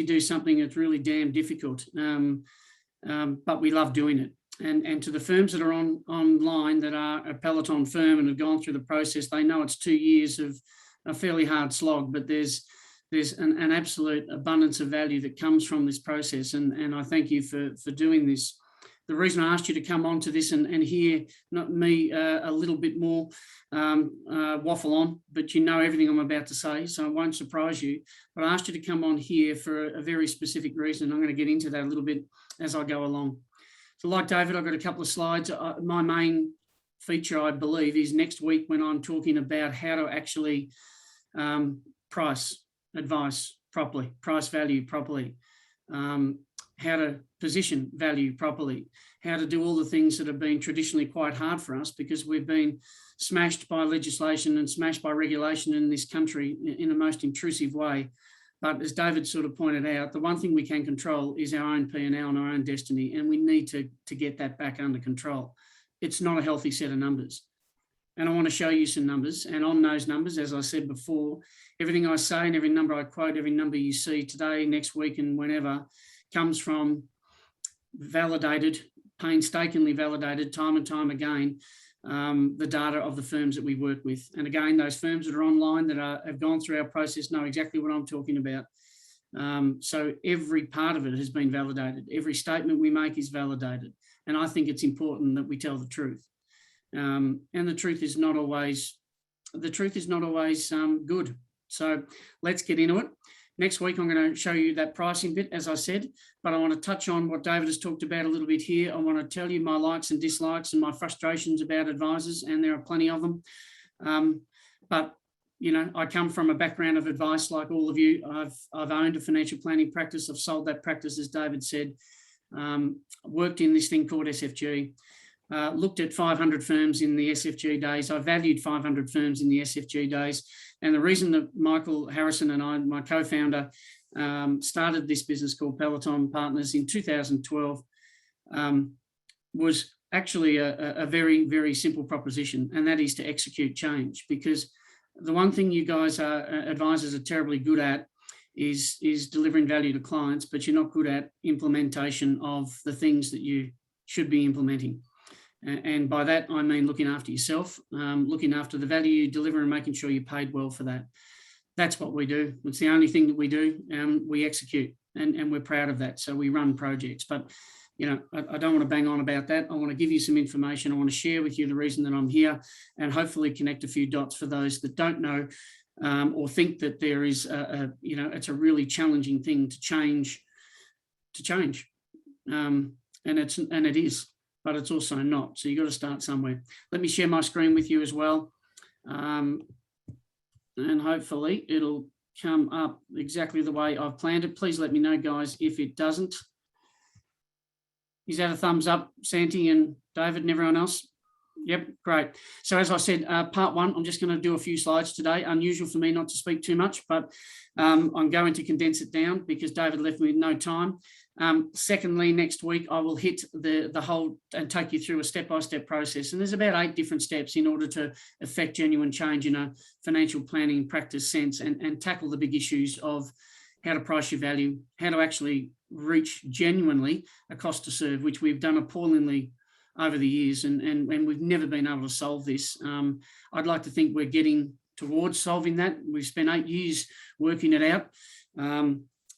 Speaker 3: do something that's really damn difficult, but we love doing it. And to the firms that are online that are a Peloton firm and have gone through the process, they know it's 2 years of a fairly hard slog, but there's an absolute abundance of value that comes from this process. And I thank you for doing this. The reason I asked you to come on to this and hear not me a little bit more waffle on, but you know everything I'm about to say, so it won't surprise you. But I asked you to come on here for a very specific reason. I'm going to get into that a little bit as I go along. So like David, I've got a couple of slides. My main feature, I believe, is next week when I'm talking about how to actually price advice properly, price value properly, how to position value properly, how to do all the things that have been traditionally quite hard for us because we've been smashed by legislation and smashed by regulation in this country in the most intrusive way. But as David sort of pointed out, the one thing we can control is our own P&L and our own destiny, and we need to get that back under control. It's not a healthy set of numbers. And I want to show you some numbers, and on those numbers, as I said before, everything I say and every number I quote, every number you see today, next week and whenever, comes from validated, painstakingly validated time and time again, the data of the firms that we work with. And again, those firms that are online that have gone through our process know exactly what I'm talking about. So every part of it has been validated. Every statement we make is validated. And I think it's important that we tell the truth. And the truth is not always good. So let's get into it. Next week, I'm going to show you that pricing bit, as I said, but I want to touch on what David has talked about a little bit here. I want to tell you my likes and dislikes and my frustrations about advisors, and there are plenty of them. But, you know, I come from a background of advice like all of you. I've owned a financial planning practice. I've sold that practice, as David said, worked in this thing called SFG. Looked at 500 firms in the SFG days. I valued 500 firms in the SFG days. And the reason that Michael Harrison and I, my co-founder, started this business called Peloton Partners in 2012 was actually a very, very simple proposition, and that is to execute change. Because the one thing you guys advisors are terribly good at is delivering value to clients, but you're not good at implementation of the things that you should be implementing. And by that, I mean looking after yourself, looking after the value you deliver and making sure you're paid well for that. That's what we do. It's the only thing that we do. We execute, and we're proud of that. So we run projects. But, you know, I don't want to bang on about that. I want to give you some information. I want to share with you the reason that I'm here and hopefully connect a few dots for those that don't know or think that there is, it's a really challenging thing to change. And it is. But it's also not. So you've got to start somewhere. Let me share my screen with you as well. And hopefully it'll come up exactly the way I've planned it. Please let me know, guys, if it doesn't. Is that a thumbs up, Santi and David and everyone else? Yep, great. So as I said, part one, I'm just going to do a few slides today. Unusual for me not to speak too much, but I'm going to condense it down because David left me with no time. Secondly, next week, I will hit the whole and take you through a step-by-step process. And there's about 8 different steps in order to effect genuine change in a financial planning practice sense and tackle the big issues of how to price your value, how to actually reach genuinely a cost to serve, which we've done appallingly over the years, and we've never been able to solve this. I'd like to think we're getting towards solving that. We've spent 8 years working it out.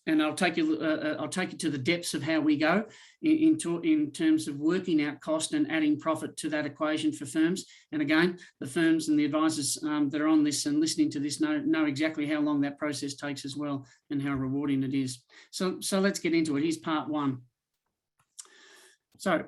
Speaker 3: And I'll take you to the depths of how we go in terms of working out cost and adding profit to that equation for firms. And again, the firms and the advisors that are on this and listening to this know exactly how long that process takes as well and how rewarding it is. So let's get into it. Here's part one. So,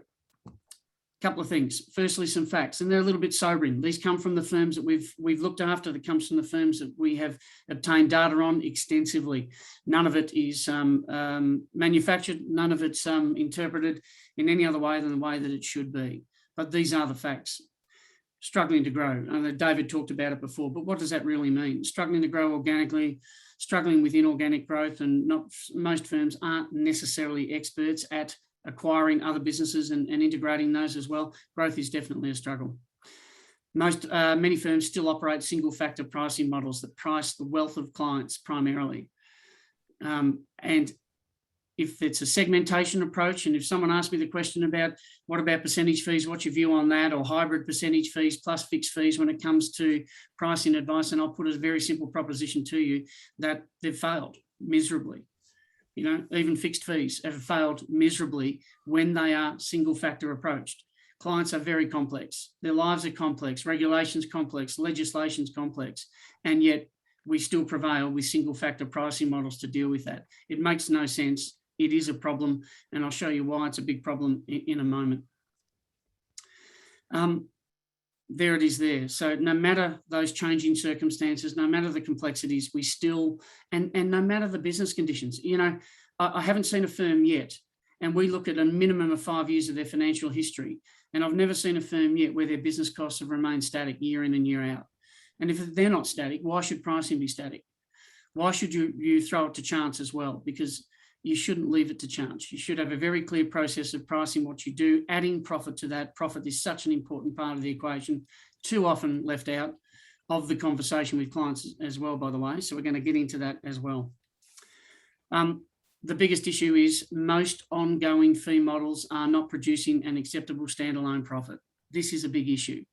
Speaker 3: couple of things. Firstly, some facts, and they're a little bit sobering. These come from the firms that we've looked after. That comes from the firms that we have obtained data on extensively. None of it is manufactured. None of it's interpreted in any other way than the way that it should be. But these are the facts. Struggling to grow. I know David talked about it before, but what does that really mean? Struggling to grow organically, struggling with inorganic growth, and most firms aren't necessarily experts at acquiring other businesses and integrating those as well. Growth is definitely a struggle. Many firms still operate single factor pricing models that price the wealth of clients primarily. And if it's a segmentation approach, and if someone asks me the question about what about percentage fees, what's your view on that, or hybrid percentage fees plus fixed fees when it comes to pricing advice, and I'll put a very simple proposition to you that they've failed miserably. You know, even fixed fees have failed miserably when they are single factor approached. Clients are very complex. Their lives are complex, regulations complex, legislation's complex, and yet we still prevail with single factor pricing models to deal with that. It makes no sense. It is a problem, and I'll show you why it's a big problem in a moment. There it is there. So no matter those changing circumstances, no matter the complexities, we still, and no matter the business conditions, you know, I haven't seen a firm yet, and we look at a minimum of 5 years of their financial history, and I've never seen a firm yet where their business costs have remained static year in and year out. And if they're not static, why should pricing be static? Why should you throw it to chance as well? Because you shouldn't leave it to chance. You should have a very clear process of pricing what you do, adding profit to that. Profit is such an important part of the equation, too often left out of the conversation with clients as well, by the way. So we're going to get into that as well. The biggest issue is most ongoing fee models are not producing an acceptable standalone profit. This is a big issue.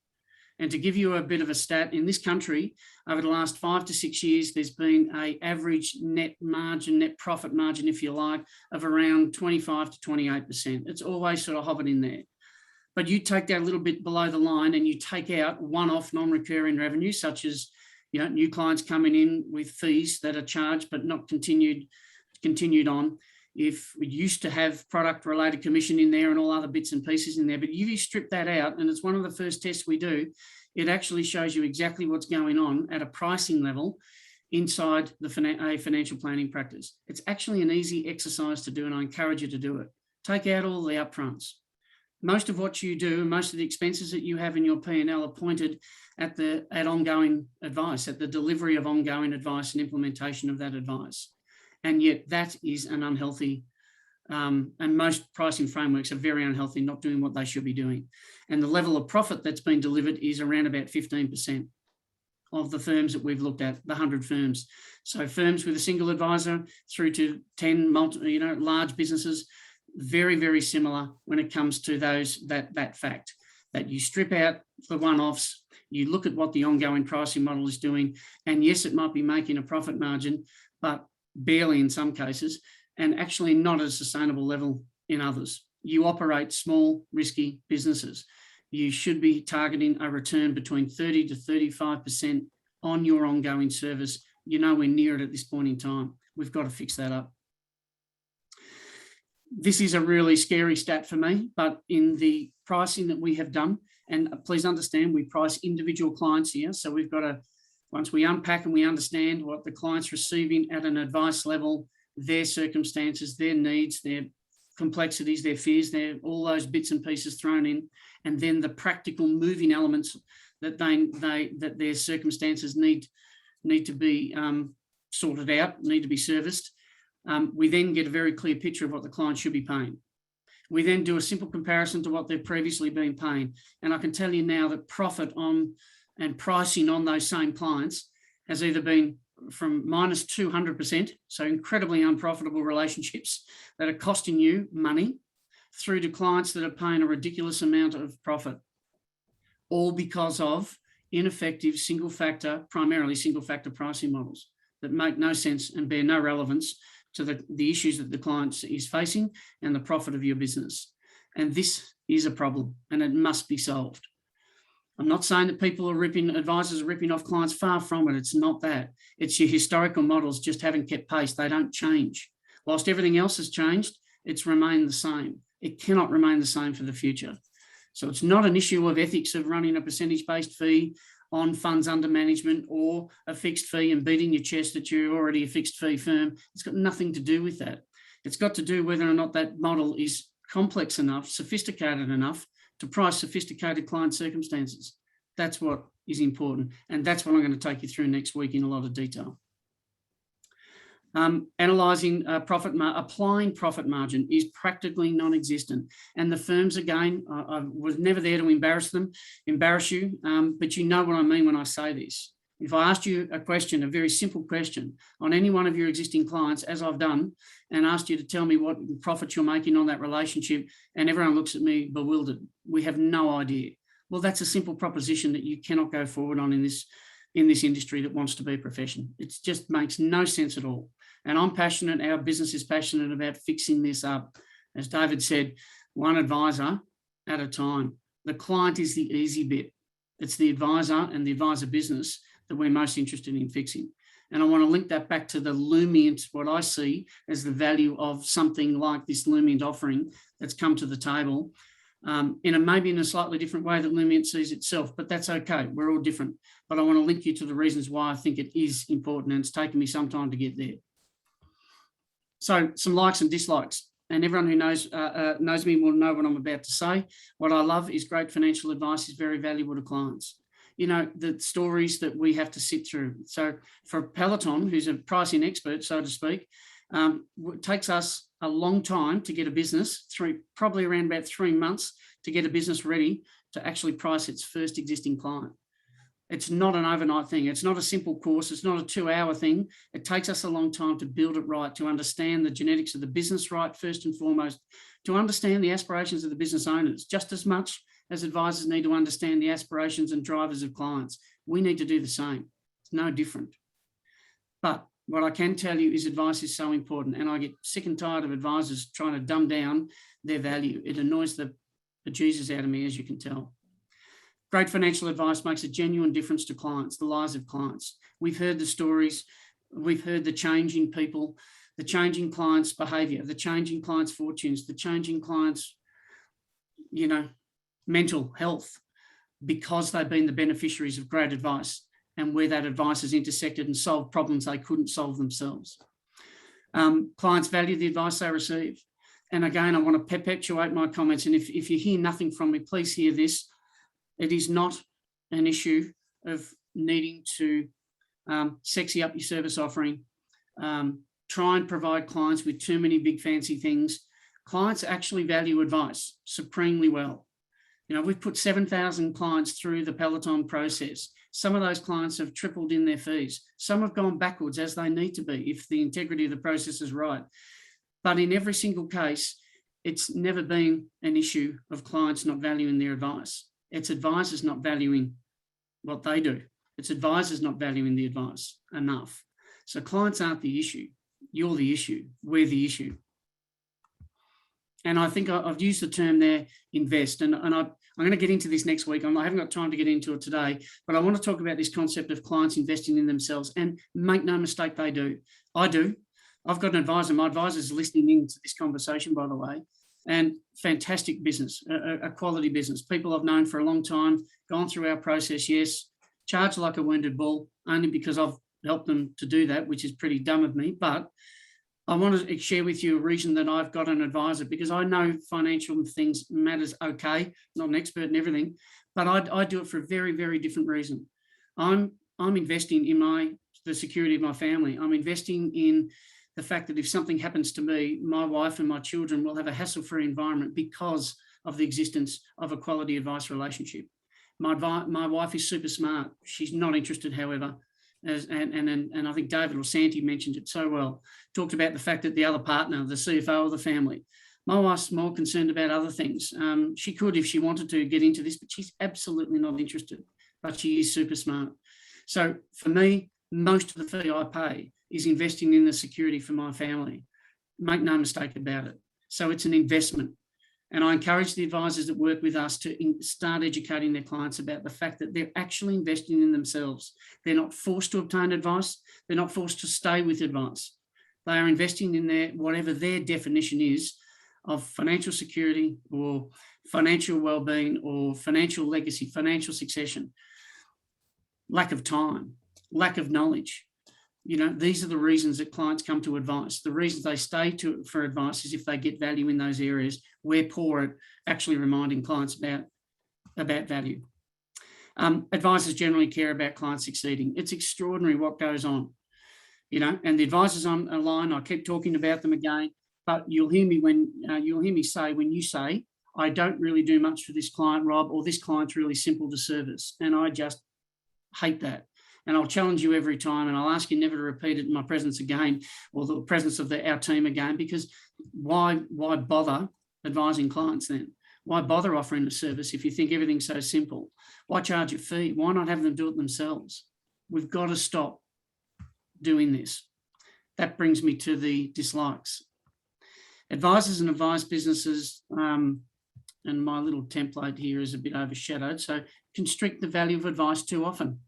Speaker 3: And to give you a bit of a stat, in this country, over the last 5 to 6 years, there's been an average net margin, net profit margin, if you like, of around 25 to 28%. It's always sort of hovered in there. But you take that a little bit below the line and you take out one-off non-recurring revenue, such as, you know, new clients coming in with fees that are charged but not continued on. If we used to have product related commission in there and all other bits and pieces in there, but if you strip that out, and it's one of the first tests we do, it actually shows you exactly what's going on at a pricing level inside a financial planning practice. It's actually an easy exercise to do, and I encourage you to do it. Take out all the upfronts. Most of what you do, most of the expenses that you have in your P&L are pointed at ongoing advice, at the delivery of ongoing advice and implementation of that advice. And yet that is an unhealthy, and most pricing frameworks are very unhealthy, not doing what they should be doing. And the level of profit that's been delivered is around about 15% of the firms that we've looked at, the 100 firms. So firms with a single advisor through to 10 large businesses, very, very similar when it comes to that fact that you strip out the one-offs, you look at what the ongoing pricing model is doing, and yes, it might be making a profit margin, but barely in some cases, and actually not at a sustainable level in others. You operate small, risky businesses. You should be targeting a return between 30 to 35% on your ongoing service. You're nowhere near it at this point in time. We've got to fix that up. This is a really scary stat for me, but in the pricing that we have done, and please understand, we price individual clients here. So we've got to, once we unpack and we understand what the client's receiving at an advice level, their circumstances, their needs, their complexities, their fears, all those bits and pieces thrown in, and then the practical moving elements that that their circumstances need to be sorted out, need to be serviced. We then get a very clear picture of what the client should be paying. We then do a simple comparison to what they've previously been paying. And I can tell you now that profit on and pricing on those same clients has either been from minus 200%, so incredibly unprofitable relationships that are costing you money, through to clients that are paying a ridiculous amount of profit, all because of ineffective primarily single factor pricing models that make no sense and bear no relevance to the issues that the client is facing and the profit of your business. And this is a problem and it must be solved. I'm not saying that advisors are ripping off clients, far from it. It's not that. It's your historical models just haven't kept pace. They don't change. Whilst everything else has changed, it's remained the same. It cannot remain the same for the future. So it's not an issue of ethics of running a percentage-based fee on funds under management or a fixed fee and beating your chest that you're already a fixed fee firm. It's got nothing to do with that. It's got to do whether or not that model is complex enough, sophisticated enough to price sophisticated client circumstances. That's what is important. And that's what I'm going to take you through next week in a lot of detail. Analysing applying profit margin is practically non-existent. And the firms, again, I was never there to embarrass you, but you know what I mean when I say this. If I asked you a question, a very simple question on any one of your existing clients, as I've done, and asked you to tell me what profit you're making on that relationship, and everyone looks at me bewildered, we have no idea. Well, that's a simple proposition that you cannot go forward on in this industry that wants to be a profession. It just makes no sense at all. And I'm passionate, our business is passionate about fixing this up. As David said, one advisor at a time. The client is the easy bit. It's the advisor and the advisor business that we're most interested in fixing. And I want to link that back to the Lumiant, what I see as the value of something like this Lumiant offering that's come to the table, maybe in a slightly different way that Lumiant sees itself, but that's okay. We're all different. But I want to link you to the reasons why I think it is important, and it's taken me some time to get there. So some likes and dislikes, and everyone who knows me will know what I'm about to say. What I love is great financial advice is very valuable to clients. You know, the stories that we have to sit through. So for Peloton, who's a pricing expert, so to speak, it takes us a long time to get a business, probably around about 3 months to get a business ready to actually price its first existing client. It's not an overnight thing. It's not a simple course. It's not a 2-hour thing. It takes us a long time to build it right, to understand the genetics of the business right, first and foremost, to understand the aspirations of the business owners, just as much as advisors need to understand the aspirations and drivers of clients. We need to do the same. It's no different. But what I can tell you is advice is so important, and I get sick and tired of advisors trying to dumb down their value. It annoys the bejesus out of me, as you can tell. Great financial advice makes a genuine difference to clients, the lives of clients. We've heard the stories. We've heard the change in people, the changing clients' behaviour, the changing clients' fortunes, the changing clients', mental health, because they've been the beneficiaries of great advice and where that advice has intersected and solved problems they couldn't solve themselves. Clients value the advice they receive. And again, I want to perpetuate my comments. And if you hear nothing from me, please hear this. It is not an issue of needing to sexy up your service offering, try and provide clients with too many big fancy things. Clients actually value advice supremely well. We've put 7,000 clients through the Peloton process. Some of those clients have tripled in their fees. Some have gone backwards, as they need to be if the integrity of the process is right. But in every single case, it's never been an issue of clients not valuing their advice. It's advisors not valuing what they do. It's advisors not valuing the advice enough. So clients aren't the issue. You're the issue. We're the issue. And I think I've used the term there, invest. And I'm going to get into this next week. I haven't got time to get into it today, but I want to talk about this concept of clients investing in themselves. And make no mistake, they do. I do. I've got an advisor. My advisor is listening into this conversation, by the way. And fantastic business, a quality business. People I've known for a long time, gone through our process, yes, charged like a wounded bull, only because I've helped them to do that, which is pretty dumb of me. But I want to share with you a reason that I've got an advisor, because I know financial things matters okay, not an expert in everything, but I do it for a very, very different reason. I'm investing in the security of my family. I'm investing in the fact that if something happens to me, my wife and my children will have a hassle-free environment because of the existence of a quality advice relationship. My wife is super smart. She's not interested, however, and I think David or Santi mentioned it so well, talked about the fact that the other partner, the CFO of the family, my wife's more concerned about other things. She could, if she wanted to, get into this, but she's absolutely not interested, but she is super smart. So for me, most of the fee I pay is investing in the security for my family. Make no mistake about it. So it's an investment. And I encourage the advisors that work with us to start educating their clients about the fact that they're actually investing in themselves. They're not forced to obtain advice. They're not forced to stay with advice. They are investing in whatever their definition is of financial security or financial well-being or financial legacy, financial succession, lack of time, lack of knowledge. These are the reasons that clients come to advice. The reasons they stay for advice is if they get value in those areas. We're poor at actually reminding clients about value. Advisors generally care about clients succeeding. It's extraordinary what goes on. and the advisors on a line, I keep talking about them again, but you'll hear me say when you say, I don't really do much for this client, Rob, or this client's really simple to service. And I just hate that. And I'll challenge you every time, and I'll ask you never to repeat it in my presence again, or the presence of our team again, because why bother advising clients then? Why bother offering a service if you think everything's so simple? Why charge a fee? Why not have them do it themselves? We've got to stop doing this. That brings me to the dislikes. Advisors and advised businesses, and my little template here is a bit overshadowed, so constrict the value of advice too often.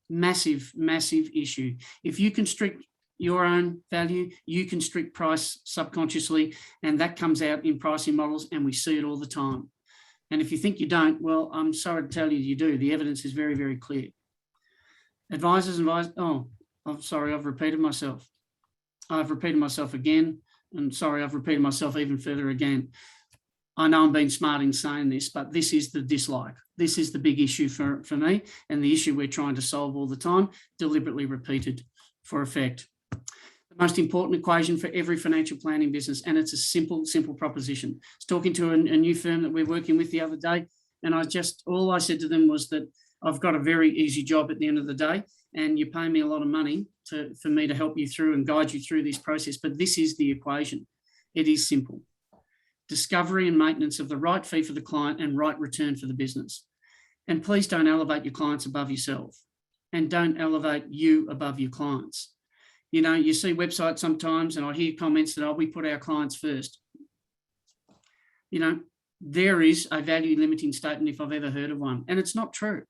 Speaker 3: Massive, massive issue. If you constrict your own value, you constrict price subconsciously, and that comes out in pricing models, and we see it all the time. And if you think you don't, well, I'm sorry to tell you, you do. The evidence is very, very clear. Advisors and I'm sorry, I've repeated myself. I've repeated myself again, and sorry, I've repeated myself even further again. I know I'm being smart in saying this, but this is the dislike. This is the big issue for me, and the issue we're trying to solve all the time, deliberately repeated for effect. The most important equation for every financial planning business, and it's a simple proposition. I was talking to a new firm that we're working with the other day, and all I said to them was that I've got a very easy job at the end of the day, and you pay me a lot of money for me to help you through and guide you through this process, but this is the equation. It is simple. Discovery and maintenance of the right fee for the client and right return for the business. And please don't elevate your clients above yourself, and don't elevate you above your clients. You see websites sometimes, and I hear comments that, we put our clients first. There is a value limiting statement if I've ever heard of one, and it's not true.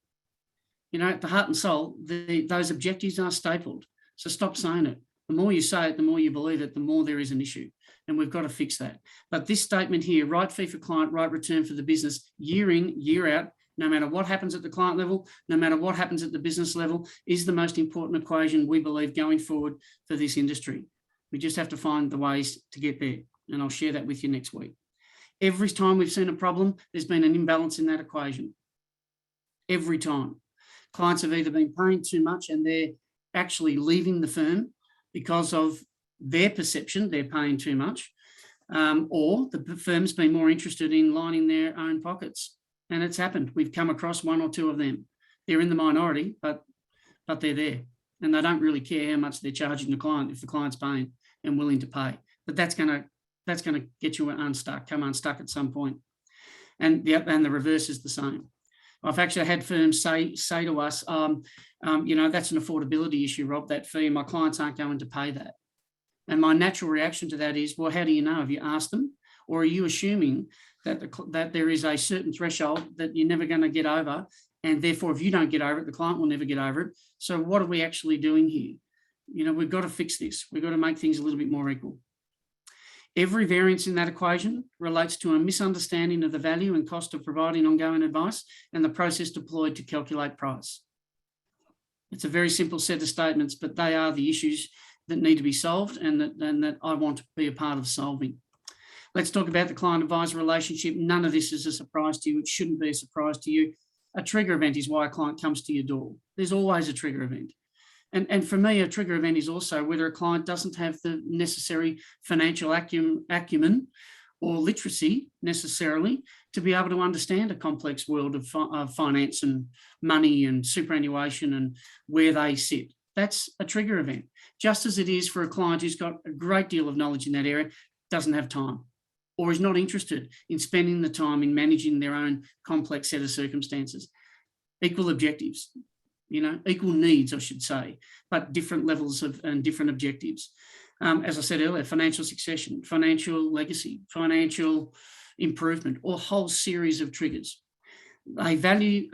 Speaker 3: At the heart and soul, those objectives are stapled. So stop saying it. The more you say it, the more you believe it, the more there is an issue. And we've got to fix that. But this statement here, right fee for client, right return for the business, year in, year out, no matter what happens at the client level, no matter what happens at the business level, is the most important equation we believe going forward for this industry. We just have to find the ways to get there. And I'll share that with you next week. Every time we've seen a problem, there's been an imbalance in that equation. Every time. Clients have either been paying too much and they're actually leaving the firm because of their perception, they're paying too much, or the firm's been more interested in lining their own pockets. And it's happened. We've come across one or two of them. They're in the minority, but they're there. And they don't really care how much they're charging the client if the client's paying and willing to pay. But that's going to get you come unstuck at some point. And the reverse is the same. I've actually had firms say to us, that's an affordability issue, Rob, that fee, and my clients aren't going to pay that. And my natural reaction to that is, well, how do you know? Have you asked them? Or are you assuming that there is a certain threshold that you're never going to get over, and therefore if you don't get over it, the client will never get over it? So what are we actually doing here? We've got to fix this. We've got to make things a little bit more equal. Every variance in that equation relates to a misunderstanding of the value and cost of providing ongoing advice and the process deployed to calculate price. It's a very simple set of statements, but they are the issues that need to be solved and that I want to be a part of solving. Let's talk about the client-advisor relationship. None of this is a surprise to you. It shouldn't be a surprise to you. A trigger event is why a client comes to your door. There's always a trigger event. And for me, a trigger event is also whether a client doesn't have the necessary financial acumen or literacy necessarily to be able to understand a complex world of finance and money and superannuation and where they sit. That's a trigger event. Just as it is for a client who's got a great deal of knowledge in that area, doesn't have time, or is not interested in spending the time in managing their own complex set of circumstances. Equal objectives, equal needs, I should say, but different levels and different objectives. As I said earlier, financial succession, financial legacy, financial improvement, or a whole series of triggers. A value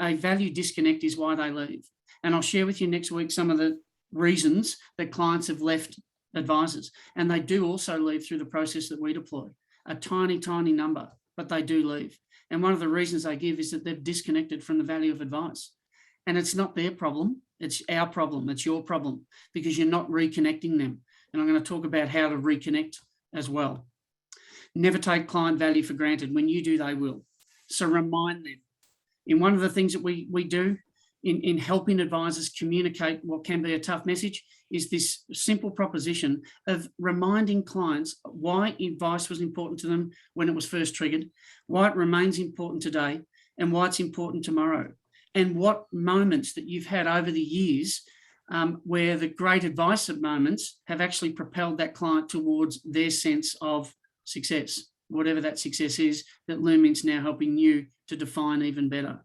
Speaker 3: disconnect is why they leave. And I'll share with you next week some of the reasons that clients have left advisors. And they do also leave through the process that we deploy. A tiny, tiny number, but they do leave. And one of the reasons they give is that they've disconnected from the value of advice. And it's not their problem, it's our problem, it's your problem, because you're not reconnecting them. And I'm going to talk about how to reconnect as well. Never take client value for granted. When you do, they will. So remind them. In one of the things that we do in helping advisors communicate what can be a tough message is this simple proposition of reminding clients why advice was important to them when it was first triggered, why it remains important today, and why it's important tomorrow, and what moments that you've had over the years where the great advice of moments have actually propelled that client towards their sense of success, whatever that success is that Lumiant's now helping you to define even better.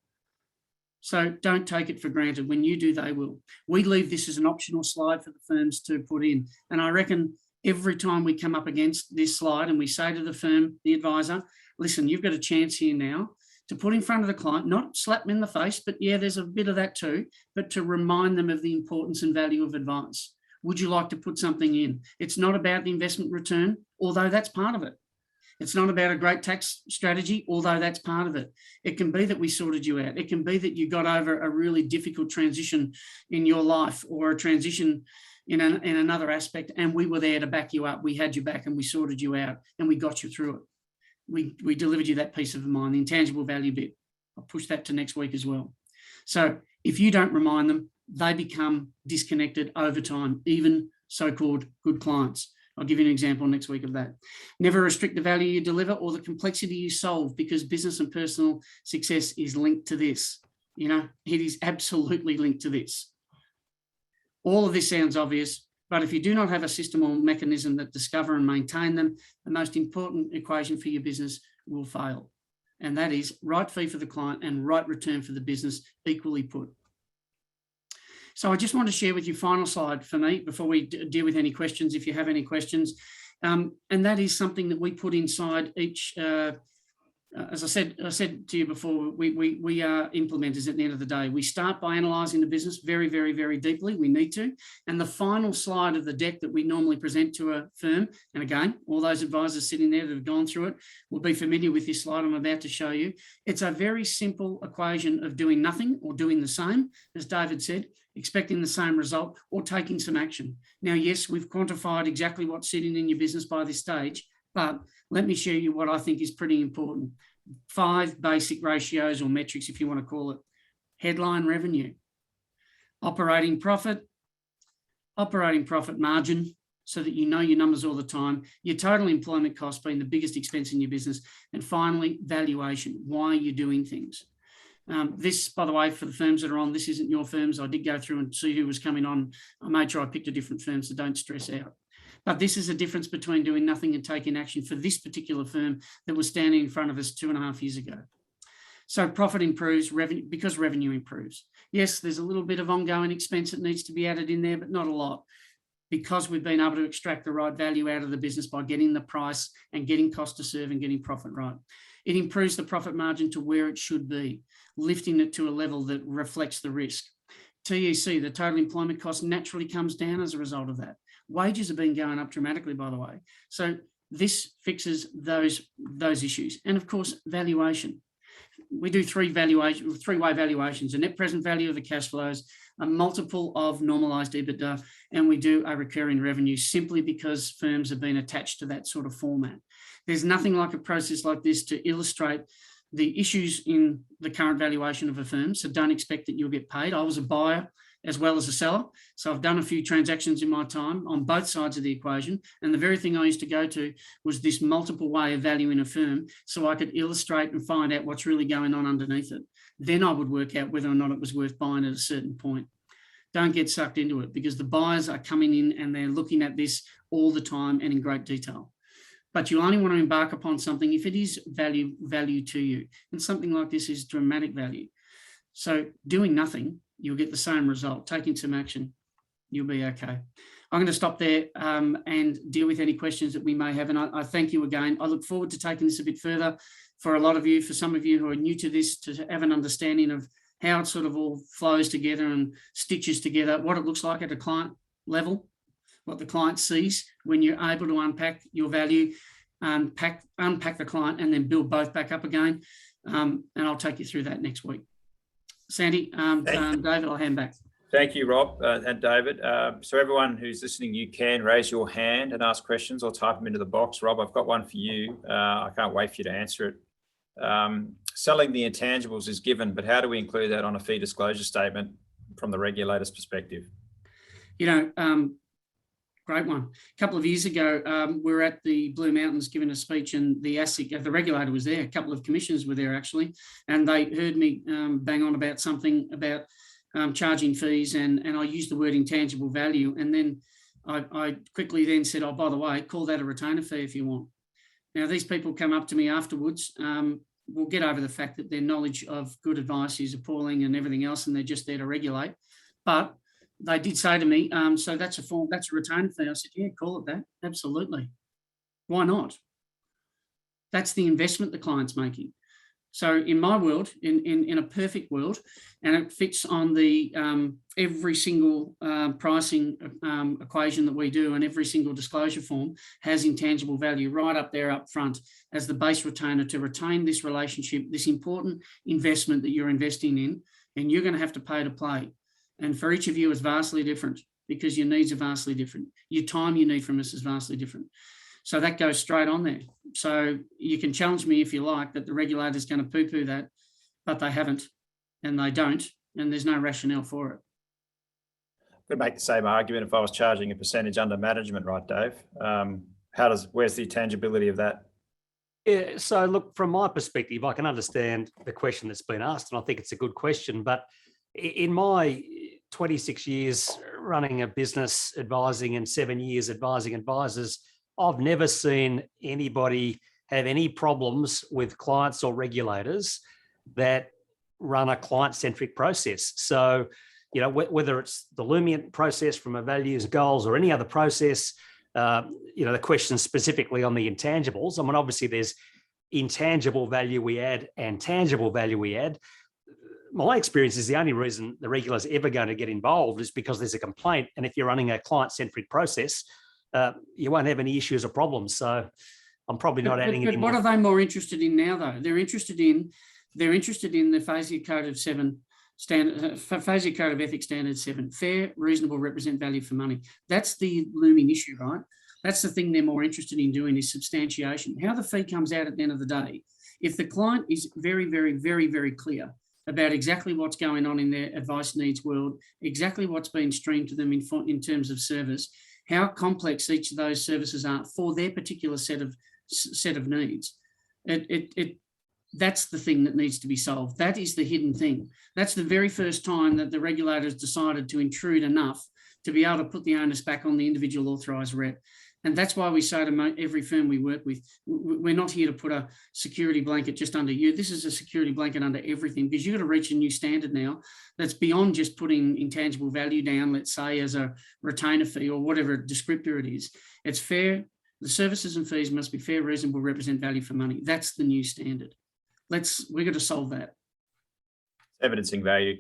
Speaker 3: So don't take it for granted. When you do, they will. We leave this as an optional slide for the firms to put in. And I reckon every time we come up against this slide and we say to the firm, the advisor, listen, you've got a chance here now to put in front of the client, not slap them in the face, but yeah, there's a bit of that too, but to remind them of the importance and value of advice. Would you like to put something in? It's not about the investment return, although that's part of it. It's not about a great tax strategy, although that's part of it. It can be that we sorted you out. It can be that you got over a really difficult transition in your life or a transition in another aspect, and we were there to back you up. We had you back and we sorted you out and we got you through it. We delivered you that peace of mind, the intangible value bit. I'll push that to next week as well. So if you don't remind them, they become disconnected over time, even so-called good clients. I'll give you an example next week of that. Never restrict the value you deliver or the complexity you solve, because business and personal success is linked to this. You know, it is absolutely linked to this. All of this sounds obvious, but if you do not have a system or mechanism that discover and maintain them, the most important equation for your business will fail. And that is right fee for the client and right return for the business, equally put. So I just want to share with you final slide for me before we deal with any questions, if you have any questions. And that is something that we put inside each, as I said to you before, we are implementers at the end of the day. We start by analysing the business very, very, very deeply. We need to. And the final slide of the deck that we normally present to a firm, and again, all those advisors sitting there that have gone through it will be familiar with this slide I'm about to show you. It's a very simple equation of doing nothing or doing the same, as David said, expecting the same result or taking some action. Now, yes, we've quantified exactly what's sitting in your business by this stage, but let me show you what I think is pretty important. 5 basic ratios or metrics, if you want to call it. Headline revenue, operating profit margin, so that you know your numbers all the time, your total employment cost being the biggest expense in your business, and finally, valuation, why you're doing things. This, by the way, for the firms that are on, this isn't your firms. I did go through and see who was coming on. I made sure I picked a different firm, so don't stress out. But this is a difference between doing nothing and taking action for this particular firm that was standing in front of us 2.5 years ago. So profit improves revenue because revenue improves. Yes, there's a little bit of ongoing expense that needs to be added in there, but not a lot, because we've been able to extract the right value out of the business by getting the price and getting cost to serve and getting profit right. It improves the profit margin to where it should be, lifting it to a level that reflects the risk. TEC, the total employment cost, naturally comes down as a result of that. Wages have been going up dramatically, by the way. So this fixes those issues. And of course, valuation. We do three-way valuations: a net present value of the cash flows, a multiple of normalized EBITDA, and we do a recurring revenue, simply because firms have been attached to that sort of format. There's nothing like a process like this to illustrate the issues in the current valuation of a firm, so don't expect that you'll get paid. I was a buyer as well as a seller, so I've done a few transactions in my time on both sides of the equation, and the very thing I used to go to was this multiple way of valuing a firm, so I could illustrate and find out what's really going on underneath it. Then I would work out whether or not it was worth buying at a certain point. Don't get sucked into it, because the buyers are coming in and they're looking at this all the time and in great detail. But you only want to embark upon something if it is value to you. And something like this is dramatic value. So doing nothing, you'll get the same result. Taking some action, you'll be okay. I'm going to stop there and deal with any questions that we may have. And I thank you again. I look forward to taking this a bit further for a lot of you, for some of you who are new to this, to have an understanding of how it sort of all flows together and stitches together, what it looks like at a client level, what the client sees when you're able to unpack your value, unpack the client, and then build both back up again. And I'll take you through that next week. Sandy, David, I'll hand back.
Speaker 1: Thank you, Rob and David. So everyone who's listening, you can raise your hand and ask questions or type them into the box. Rob, I've got one for you. I can't wait for you to answer it. selling the intangibles is given, but how do we include that on a fee disclosure statement from the regulator's perspective?
Speaker 3: Great one. A couple of years ago, we were at the Blue Mountains giving a speech, and the ASIC, the regulator, was there. A couple of commissioners were there actually, and they heard me bang on about something about charging fees, and I used the word intangible value, and then I quickly then said, oh, by the way, call that a retainer fee if you want. Now, these people come up to me afterwards. We'll get over the fact that their knowledge of good advice is appalling and everything else, and they're just there to regulate. But they did say to me, so that's a retainer fee. I said, yeah, call it that. Absolutely. Why not? That's the investment the client's making. So in my world, in a perfect world, and it fits on the every single pricing equation that we do, and every single disclosure form has intangible value right up there up front as the base retainer to retain this relationship, this important investment that you're investing in, and you're going to have to pay to play. And for each of you, it's vastly different because your needs are vastly different. Your time you need from us is vastly different. So that goes straight on there. So you can challenge me if you like that the regulator's going to poo-poo that, but they haven't, and they don't, and there's no rationale for it.
Speaker 1: Could make the same argument if I was charging a percentage under management, right, Dave? Where's the tangibility of that?
Speaker 2: Yeah, so look, from my perspective, I can understand the question that's been asked, and I think it's a good question. But in my 26 years running a business, advising, and 7 years advising advisors, I've never seen anybody have any problems with clients or regulators that run a client-centric process. So, whether it's the Lumiant process from a values, goals, or any other process, the question specifically on the intangibles. I mean, obviously there's intangible value we add and tangible value we add. My experience is the only reason the regulator's ever going to get involved is because there's a complaint. And if you're running a client-centric process, you won't have any issues or problems. So I'm probably not adding any more.
Speaker 3: What are they more interested in now, though? They're interested in the FASEA Code of 7 standard, FASEA Code of Ethics Standard 7, fair, reasonable, represent value for money. That's the looming issue, right? That's the thing they're more interested in doing is substantiation. How the fee comes out at the end of the day. If the client is very, very, very, very clear about exactly what's going on in their advice needs world, exactly what's been streamed to them in terms of service, how complex each of those services are for their particular set of needs. That's the thing that needs to be solved. That is the hidden thing. That's the very first time that the regulators decided to intrude enough to be able to put the onus back on the individual authorised rep. And that's why we say to every firm we work with, we're not here to put a security blanket just under you. This is a security blanket under everything, because you've got to reach a new standard now that's beyond just putting intangible value down, let's say, as a retainer fee or whatever descriptor it is. It's fair. The services and fees must be fair, reasonable, represent value for money. That's the new standard. We've got to solve that.
Speaker 1: Evidencing value.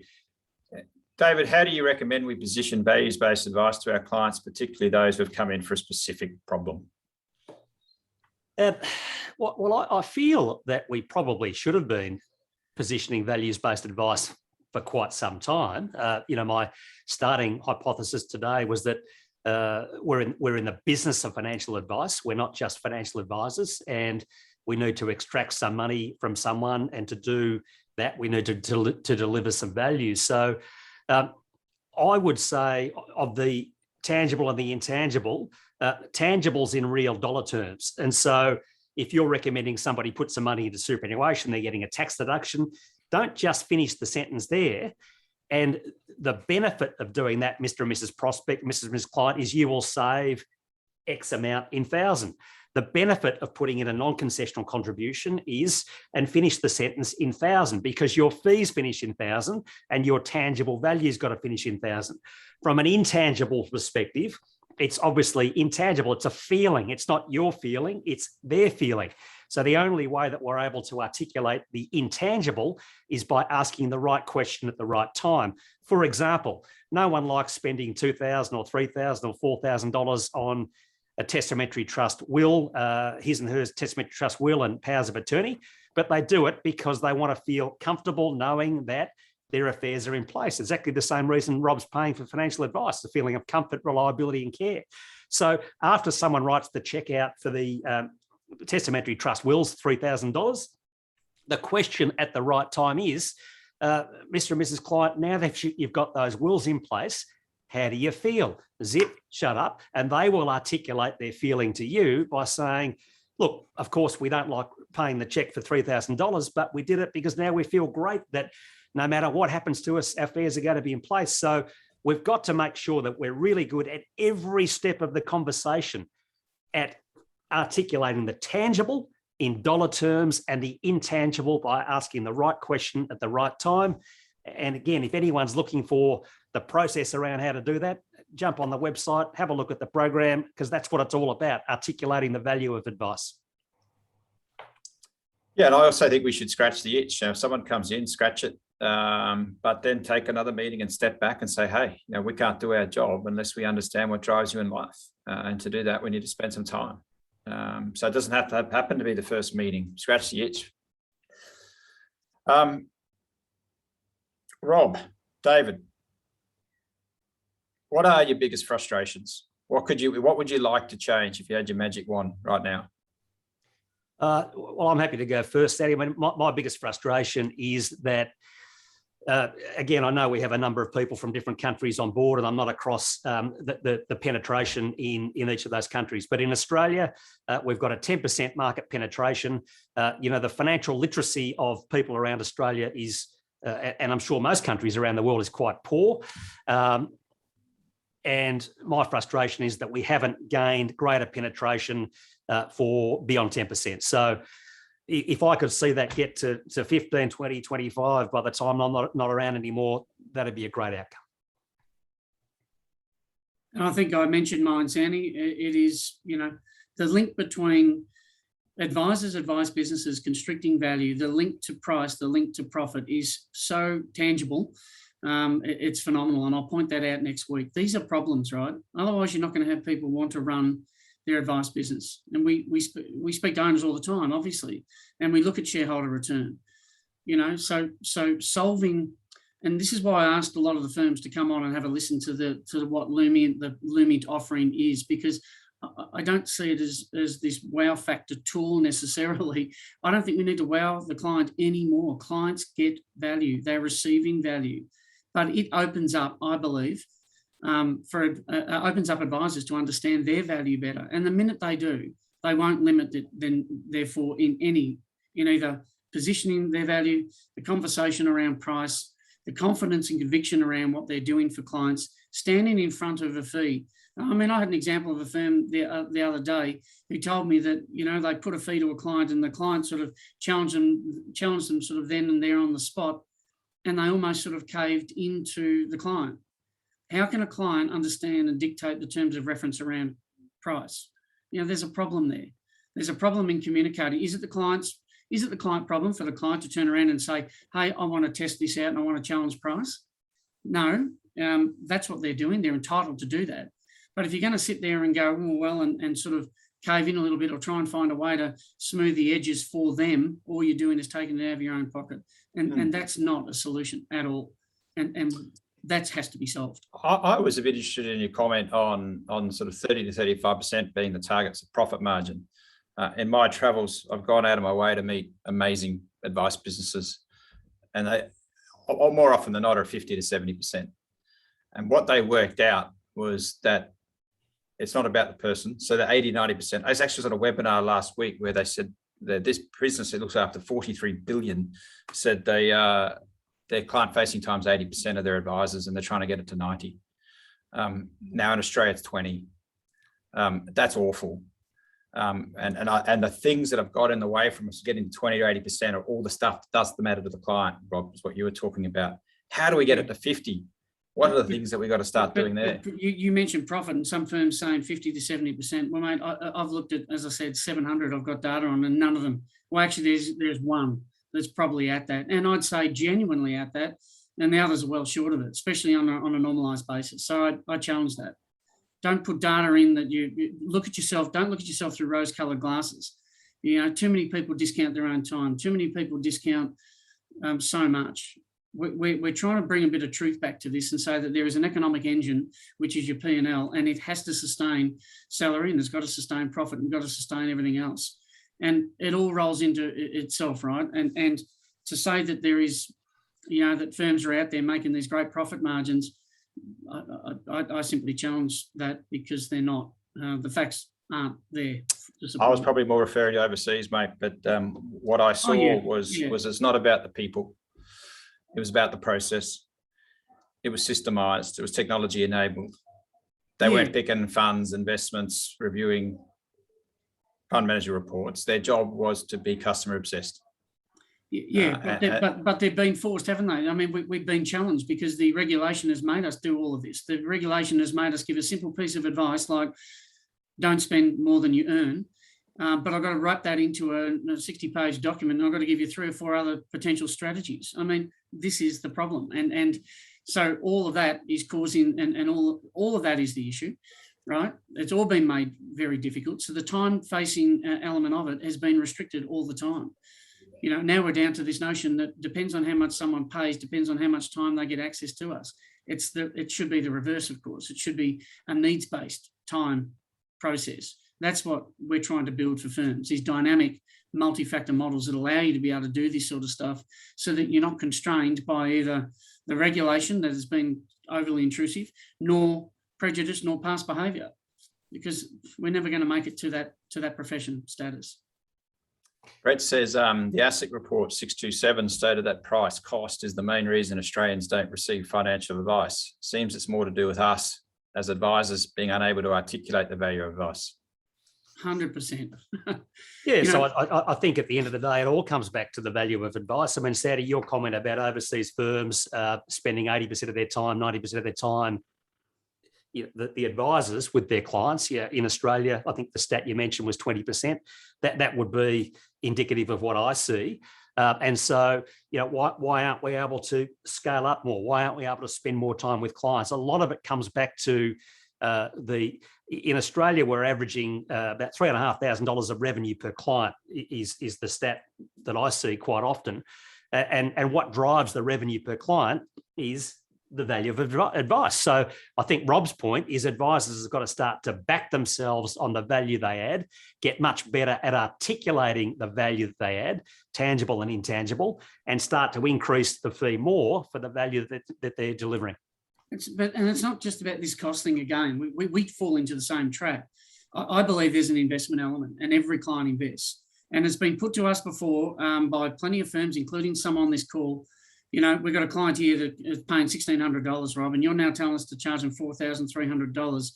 Speaker 1: David, how do you recommend we position values-based advice to our clients, particularly those who have come in for a specific problem?
Speaker 2: Well, I feel that we probably should have been positioning values-based advice for quite some time. My starting hypothesis today was that we're in the business of financial advice. We're not just financial advisors, and we need to extract some money from someone, and to do that, we need to deliver some value. So I would say of the tangible and the intangible, tangibles in real dollar terms. And so if you're recommending somebody put some money into superannuation, they're getting a tax deduction, don't just finish the sentence there. And the benefit of doing that, Mr. and Mrs. Prospect, Mrs. and Mrs. Client, is you will save X amount in thousand. The benefit of putting in a non-concessional contribution is, and finish the sentence in thousand, because your fees finish in thousand and your tangible value's got to finish in thousand. From an intangible perspective, it's obviously intangible. It's a feeling. It's not your feeling, it's their feeling. So the only way that we're able to articulate the intangible is by asking the right question at the right time. For example, no one likes spending $2,000 or $3,000 or $4,000 on a testamentary trust will, his and hers testamentary trust will and powers of attorney, but they do it because they want to feel comfortable knowing that their affairs are in place. Exactly the same reason Rob's paying for financial advice, the feeling of comfort, reliability, and care. So after someone writes the check out for the testamentary trust will's $3,000, The question at the right time is, Mr. and Mrs. Client, now that you've got those wills in place, how do you feel? Zip, shut up. And they will articulate their feeling to you by saying, look, of course, we don't like paying the check for $3,000, but we did it because now we feel great that no matter what happens to us, our fares are going to be in place. So we've got to make sure that we're really good at every step of the conversation at articulating the tangible in dollar terms and the intangible by asking the right question at the right time. And again, if anyone's looking for the process around how to do that, jump on the website, have a look at the program, because that's what it's all about, articulating the value of advice.
Speaker 1: Yeah, and I also think we should scratch the itch. If someone comes in, scratch it, but then take another meeting and step back and say, hey, we can't do our job unless we understand what drives you in life. And to do that, we need to spend some time. So it doesn't have to happen to be the first meeting. Scratch the itch. Rob, David, what are your biggest frustrations? What would you like to change if you had your magic wand right now?
Speaker 2: Well, I'm happy to go first, Sadie. I mean, my biggest frustration is that, again, I know we have a number of people from different countries on board, and I'm not across the penetration in each of those countries. But in Australia, we've got a 10% market penetration. The financial literacy of people around Australia is, and I'm sure most countries around the world, is quite poor. And my frustration is that we haven't gained greater penetration for beyond 10%. So if I could see that get to 15, 20, 25 by the time I'm not around anymore, that'd be a great outcome.
Speaker 3: And I think I mentioned mine, Sandy. It is, the link between advisors, advice businesses, constricting value, the link to price, the link to profit is so tangible. It's phenomenal. And I'll point that out next week. These are problems, right? Otherwise, you're not going to have people want to run their advice business. And we speak to owners all the time, obviously, and we look at shareholder return, so solving, and this is why I asked a lot of the firms to come on and have a listen to what the Lumiant offering is, because I don't see it as this wow factor tool necessarily. I don't think we need to wow the client anymore. Clients get value. They're receiving value. But it opens up, I believe, opens up advisors to understand their value better. And the minute they do, they won't limit it then, therefore, in either positioning their value, the conversation around price, the confidence and conviction around what they're doing for clients, standing in front of a fee. I mean, I had an example of a firm the other day who told me that, they put a fee to a client and the client sort of challenged them sort of then and there on the spot, and they almost sort of caved into the client. How can a client understand and dictate the terms of reference around price? There's a problem there. There's a problem in communicating. Is it the client problem for the client to turn around and say, hey, I want to test this out and I want to challenge price? No, that's what they're doing. They're entitled to do that. But if you're going to sit there and go, and sort of cave in a little bit or try and find a way to smooth the edges for them, all you're doing is taking it out of your own pocket. And that's not a solution at all. And that has to be solved.
Speaker 1: I was a bit interested in your comment on sort of 30 to 35% being the targets of profit margin. In my travels, I've gone out of my way to meet amazing advice businesses, and they, more often than not, are 50 to 70%. And what they worked out was that it's not about the person. So the 80, 90%, I was actually on a webinar last week where they said that this business that looks after 43 billion said their client facing time is 80% of their advisors, and they're trying to get it to 90. Now in Australia, it's 20. That's awful. And the things that have got in the way from us getting to 20 to 80% are all the stuff that doesn't matter to the client, Rob, is what you were talking about. How do we get it to 50? What are the things that we've got to start doing there?
Speaker 3: You mentioned profit, and some firms saying 50 to 70%. Well, mate, I've looked at, as I said, 700 I've got data on, and none of them. Well, actually, there's one that's probably at that. And I'd say genuinely at that, and the others are well short of it, especially on a normalised basis. So I challenge that. Don't put data in that you look at yourself. Don't look at yourself through rose-coloured glasses. Too many people discount their own time. Too many people discount so much. We're trying to bring a bit of truth back to this and say that there is an economic engine, which is your P&L, and it has to sustain salary, and it's got to sustain profit, and got to sustain everything else. And it all rolls into itself, right? And to say that there is, that firms are out there making these great profit margins, I simply challenge that, because they're not. The facts aren't there.
Speaker 1: I was probably more referring to overseas, mate, but what I saw was it's not about the people. It was about the process. It was systemized. It was technology enabled. They weren't picking funds, investments, reviewing fund manager reports. Their job was to be customer obsessed.
Speaker 3: But they've been forced, haven't they? I mean, we've been challenged because the regulation has made us do all of this. The regulation has made us give a simple piece of advice like, don't spend more than you earn. But I've got to wrap that into a 60-page document, and I've got to give you 3 or 4 other potential strategies. I mean, this is the problem. And so all of that is causing, and all of that is the issue, right? It's all been made very difficult. So the time-facing element of it has been restricted all the time. Now we're down to this notion that depends on how much someone pays, depends on how much time they get access to us. It should be the reverse, of course. It should be a needs-based time process. That's what we're trying to build for firms, these dynamic multi-factor models that allow you to be able to do this sort of stuff so that you're not constrained by either the regulation that has been overly intrusive, nor prejudice, nor past behaviour, because we're never going to make it to that profession status.
Speaker 1: Brett says the ASIC report 627 stated that price cost is the main reason Australians don't receive financial advice. Seems it's more to do with us as advisors being unable to articulate the value of advice.
Speaker 3: 100%.
Speaker 2: So I think at the end of the day, it all comes back to the value of advice. I mean, Sandy, your comment about overseas firms spending 80% of their time, 90% of their time, the advisors with their clients. In Australia, I think the stat you mentioned was 20%. That would be indicative of what I see. And so, why aren't we able to scale up more? Why aren't we able to spend more time with clients? A lot of it comes back to in Australia, we're averaging about $3,500 of revenue per client is the stat that I see quite often. And what drives the revenue per client is the value of advice. So I think Rob's point is advisors have got to start to back themselves on the value they add, get much better at articulating the value that they add, tangible and intangible, and start to increase the fee more for the value that they're delivering.
Speaker 3: And it's not just about this cost thing again. We fall into the same trap. I believe there's an investment element, and every client invests. And it's been put to us before by plenty of firms, including some on this call. We've got a client here that is paying $1,600, Rob, and you're now telling us to charge them $4,300,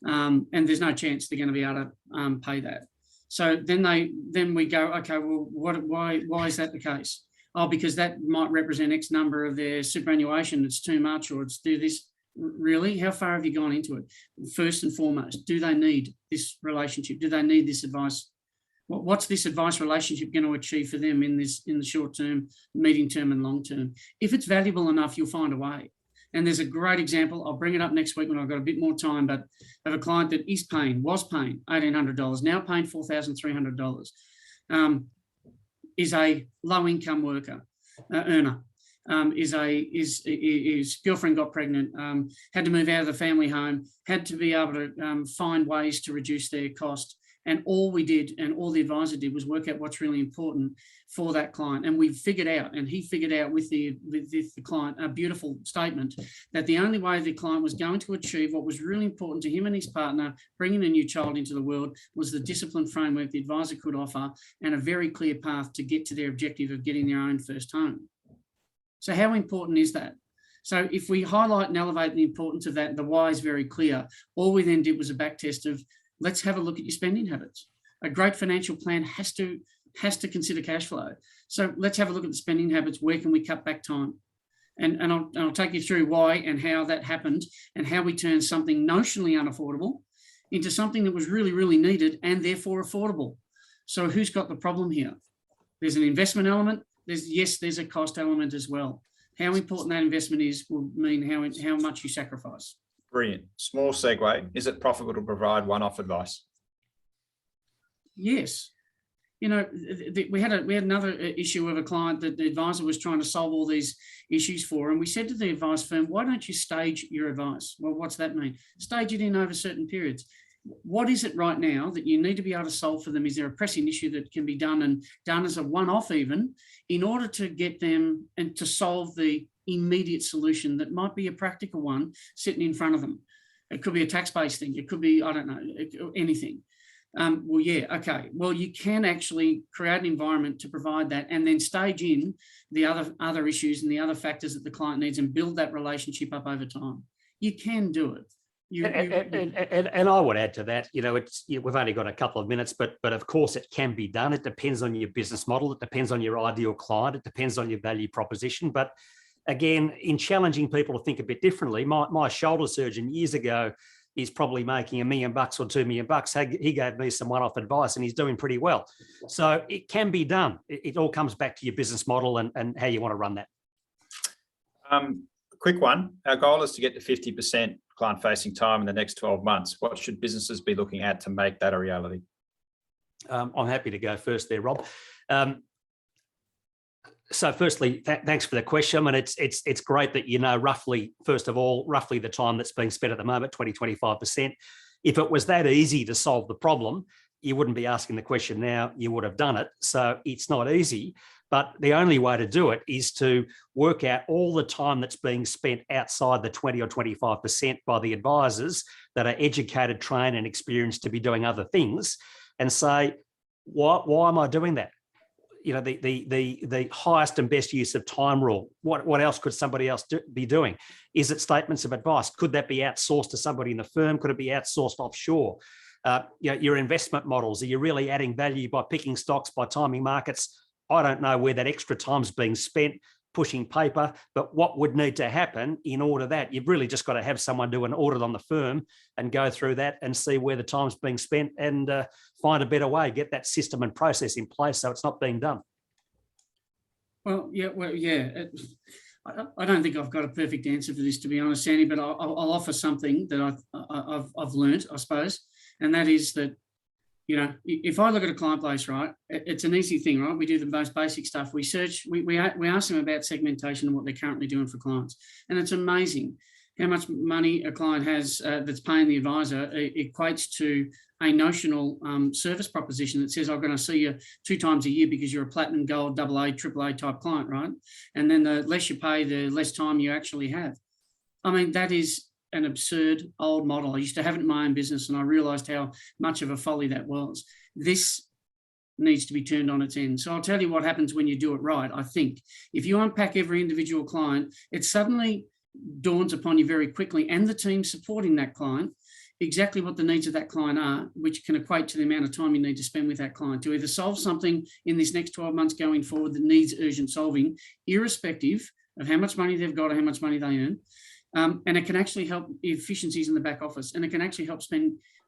Speaker 3: and there's no chance they're going to be able to pay that. So then we go, okay, well, why is that the case? Oh, because that might represent X number of their superannuation. It's too much, or it's do this. Really? How far have you gone into it? First and foremost, do they need this relationship? Do they need this advice? What's this advice relationship going to achieve for them in the short term, medium term, and long term? If it's valuable enough, you'll find a way. And there's a great example. I'll bring it up next week when I've got a bit more time, but I have a client that was paying $1,800, now paying $4,300, is a low-income worker, earner. His girlfriend got pregnant, had to move out of the family home, had to be able to find ways to reduce their cost. And all we did, and all the advisor did, was work out what's really important for that client. And we figured out, and he figured out with the client, a beautiful statement that the only way the client was going to achieve what was really important to him and his partner, bringing a new child into the world, was the discipline framework the advisor could offer and a very clear path to get to their objective of getting their own first home. So how important is that? So if we highlight and elevate the importance of that, the why is very clear. All we then did was a back test of, let's have a look at your spending habits. A great financial plan has to consider cash flow. So let's have a look at the spending habits. Where can we cut back time? And I'll take you through why and how that happened, and how we turned something notionally unaffordable into something that was really, really needed and therefore affordable. So who's got the problem here? There's an investment element. There's a cost element as well. How important that investment is will mean how much you sacrifice.
Speaker 1: Brilliant. Small segue. Is it profitable to provide one-off advice?
Speaker 3: Yes. We had another issue of a client that the advisor was trying to solve all these issues for. And we said to the advice firm, why don't you stage your advice? Well, what's that mean? Stage it in over certain periods. what is it right now that you need to be able to solve for them? Is there a pressing issue that can be done and done as a one-off even in order to get them and to solve the immediate solution that might be a practical one sitting in front of them? It could be a tax-based thing. It could be, I don't know, anything. Well, yeah, okay. Well, you can actually create an environment to provide that and then stage in the other issues and the other factors that the client needs and build that relationship up over time. You can do it.
Speaker 2: And I would add to that, we've only got a couple of minutes, but of course it can be done. It depends on your business model. It depends on your ideal client. It depends on your value proposition. But again, in challenging people to think a bit differently, my shoulder surgeon years ago is probably making $1 million or $2 million. He gave me some one-off advice and he's doing pretty well. So it can be done. It all comes back to your business model and how you want to run that.
Speaker 1: Quick one. Our goal is to get to 50% client-facing time in the next 12 months. What should businesses be looking at to make that a reality?
Speaker 2: I'm happy to go first there, Rob. So firstly, thanks for the question. I mean, it's great that you know roughly the time that's being spent at the moment, 20-25%. If it was that easy to solve the problem, you wouldn't be asking the question now, you would have done it. So it's not easy, but the only way to do it is to work out all the time that's being spent outside the 20 or 25% by the advisors that are educated, trained and experienced to be doing other things and say, why am I doing that? The highest and best use of time rule. What else could somebody else be doing? Is it statements of advice? Could that be outsourced to somebody in the firm? Could it be outsourced offshore? Your investment models, are you really adding value by picking stocks, by timing markets? I don't know where that extra time's being spent pushing paper, but what would need to happen in order that you've really just got to have someone do an audit on the firm and go through that and see where the time's being spent and find a better way, get that system and process in place so it's not being done.
Speaker 3: Well, yeah. I don't think I've got a perfect answer for this, to be honest, Sandy, but I'll offer something that I've learned, I suppose, and that is that, if I look at a client base, right, it's an easy thing, right? We do the most basic stuff. We search, we ask them about segmentation and what they're currently doing for clients. And it's amazing how much money a client has that's paying the advisor. It equates to a notional service proposition that says, I'm going to see you 2 times a year because you're a platinum, gold, AA, AAA type client, right? And then the less you pay, the less time you actually have. I mean, that is an absurd old model. I used to have it in my own business and I realized how much of a folly that was. This needs to be turned on its end. So I'll tell you what happens when you do it right. I think if you unpack every individual client, it suddenly dawns upon you very quickly and the team supporting that client exactly what the needs of that client are, which can equate to the amount of time you need to spend with that client to either solve something in this next 12 months going forward that needs urgent solving, irrespective of how much money they've got or how much money they earn. And it can actually help efficiencies in the back office, and it can actually help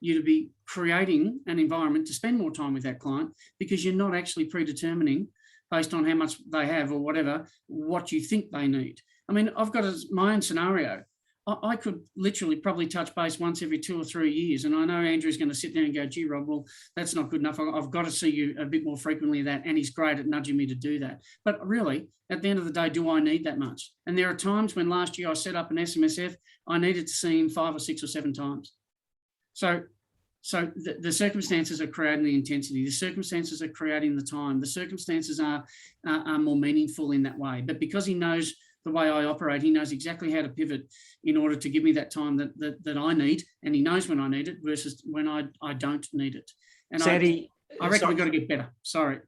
Speaker 3: you to be creating an environment to spend more time with that client because you're not actually predetermining based on how much they have or whatever, what you think they need. I mean, I've got my own scenario. I could literally probably touch base once every 2 or 3 years. And I know Andrew's going to sit there and go, gee, Rob, well, that's not good enough. I've got to see you a bit more frequently than that. And he's great at nudging me to do that. But really, at the end of the day, do I need that much? And there are times when last year I set up an SMSF, I needed to see him 5 or 6 or 7 times. So the circumstances are creating the intensity. The circumstances are creating the time. The circumstances are more meaningful in that way. But because he knows the way I operate, he knows exactly how to pivot in order to give me that time that I need, and he knows when I need it versus when I don't need it. And
Speaker 2: Sandy,
Speaker 3: I reckon we've got to get better. Sorry,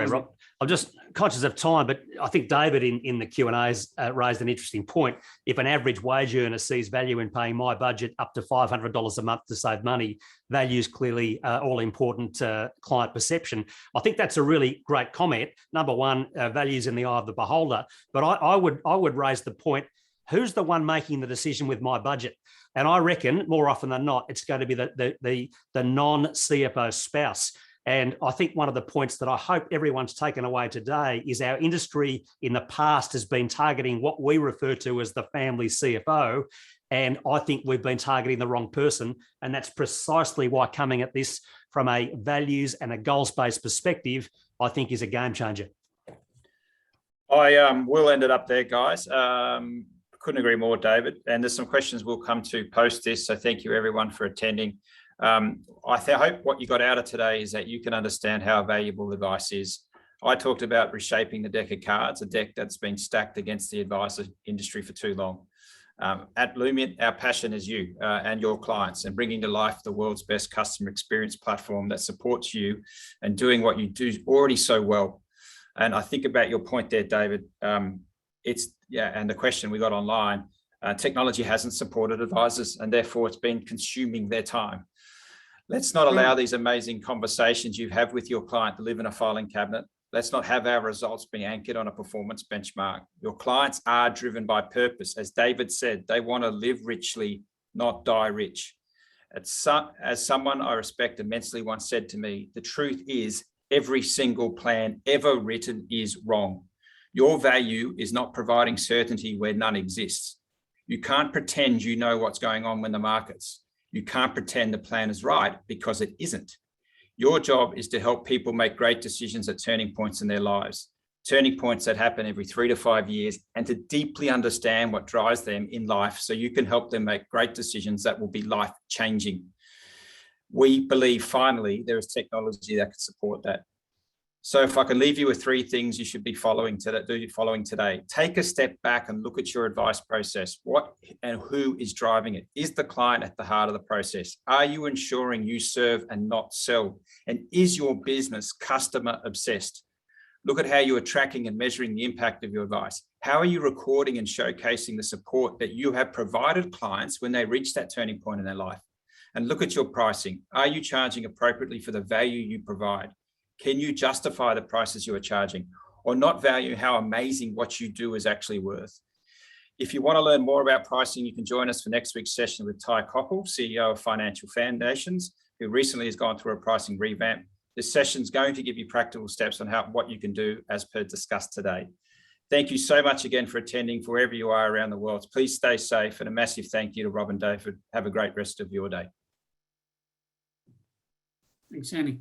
Speaker 2: Rob. I'm just conscious of time, but I think David in the Q&As raised an interesting point. If an average wage earner sees value in paying my budget up to $500 a month to save money, value is clearly all important to client perception. I think that's a really great comment. Number one, value's in the eye of the beholder. But I would raise the point, who's the one making the decision with my budget? And I reckon more often than not, it's going to be the non-CFO spouse. And I think one of the points that I hope everyone's taken away today is our industry in the past has been targeting what we refer to as the family CFO. And I think we've been targeting the wrong person. And that's precisely why coming at this from a values and a goals-based perspective, I think is a game changer.
Speaker 1: I will end it up there, guys. Couldn't agree more, David. And there's some questions we'll come to post this. So thank you everyone for attending. I hope what you got out of today is that you can understand how valuable advice is. I talked about reshaping the deck of cards, a deck that's been stacked against the advisor industry for too long. At Lumiant, our passion is you and your clients, and bringing to life the world's best customer experience platform that supports you and doing what you do already so well. And I think about your point there, David. And the question we got online, technology hasn't supported advisors, and therefore it's been consuming their time. Let's not allow these amazing conversations you have with your client to live in a filing cabinet. Let's not have our results being anchored on a performance benchmark. Your clients are driven by purpose. As David said, they want to live richly, not die rich. As someone I respect immensely once said to me, the truth is every single plan ever written is wrong. Your value is not providing certainty where none exists. You can't pretend you know what's going on when the markets. You can't pretend the plan is right because it isn't. Your job is to help people make great decisions at turning points in their lives, turning points that happen every 3 to 5 years, and to deeply understand what drives them in life so you can help them make great decisions that will be life-changing. We believe, finally, there is technology that can support that. So if I can leave you with 3 things you should be following today. Take a step back and look at your advice process. What and who is driving it? Is the client at the heart of the process? Are you ensuring you serve and not sell? And is your business customer obsessed? Look at how you are tracking and measuring the impact of your advice. How are you recording and showcasing the support that you have provided clients when they reach that turning point in their life? And look at your pricing. Are you charging appropriately for the value you provide? Can you justify the prices you are charging, or not value how amazing what you do is actually worth? If you want to learn more about pricing, you can join us for next week's session with Ty Koppel, CEO of Financial Foundations, who recently has gone through a pricing revamp. This session is going to give you practical steps on what you can do as per discussed today. Thank you so much again for attending wherever you are around the world. Please stay safe, and a massive thank you to Rob and David. Have a great rest of your day.
Speaker 3: Thanks, Andy.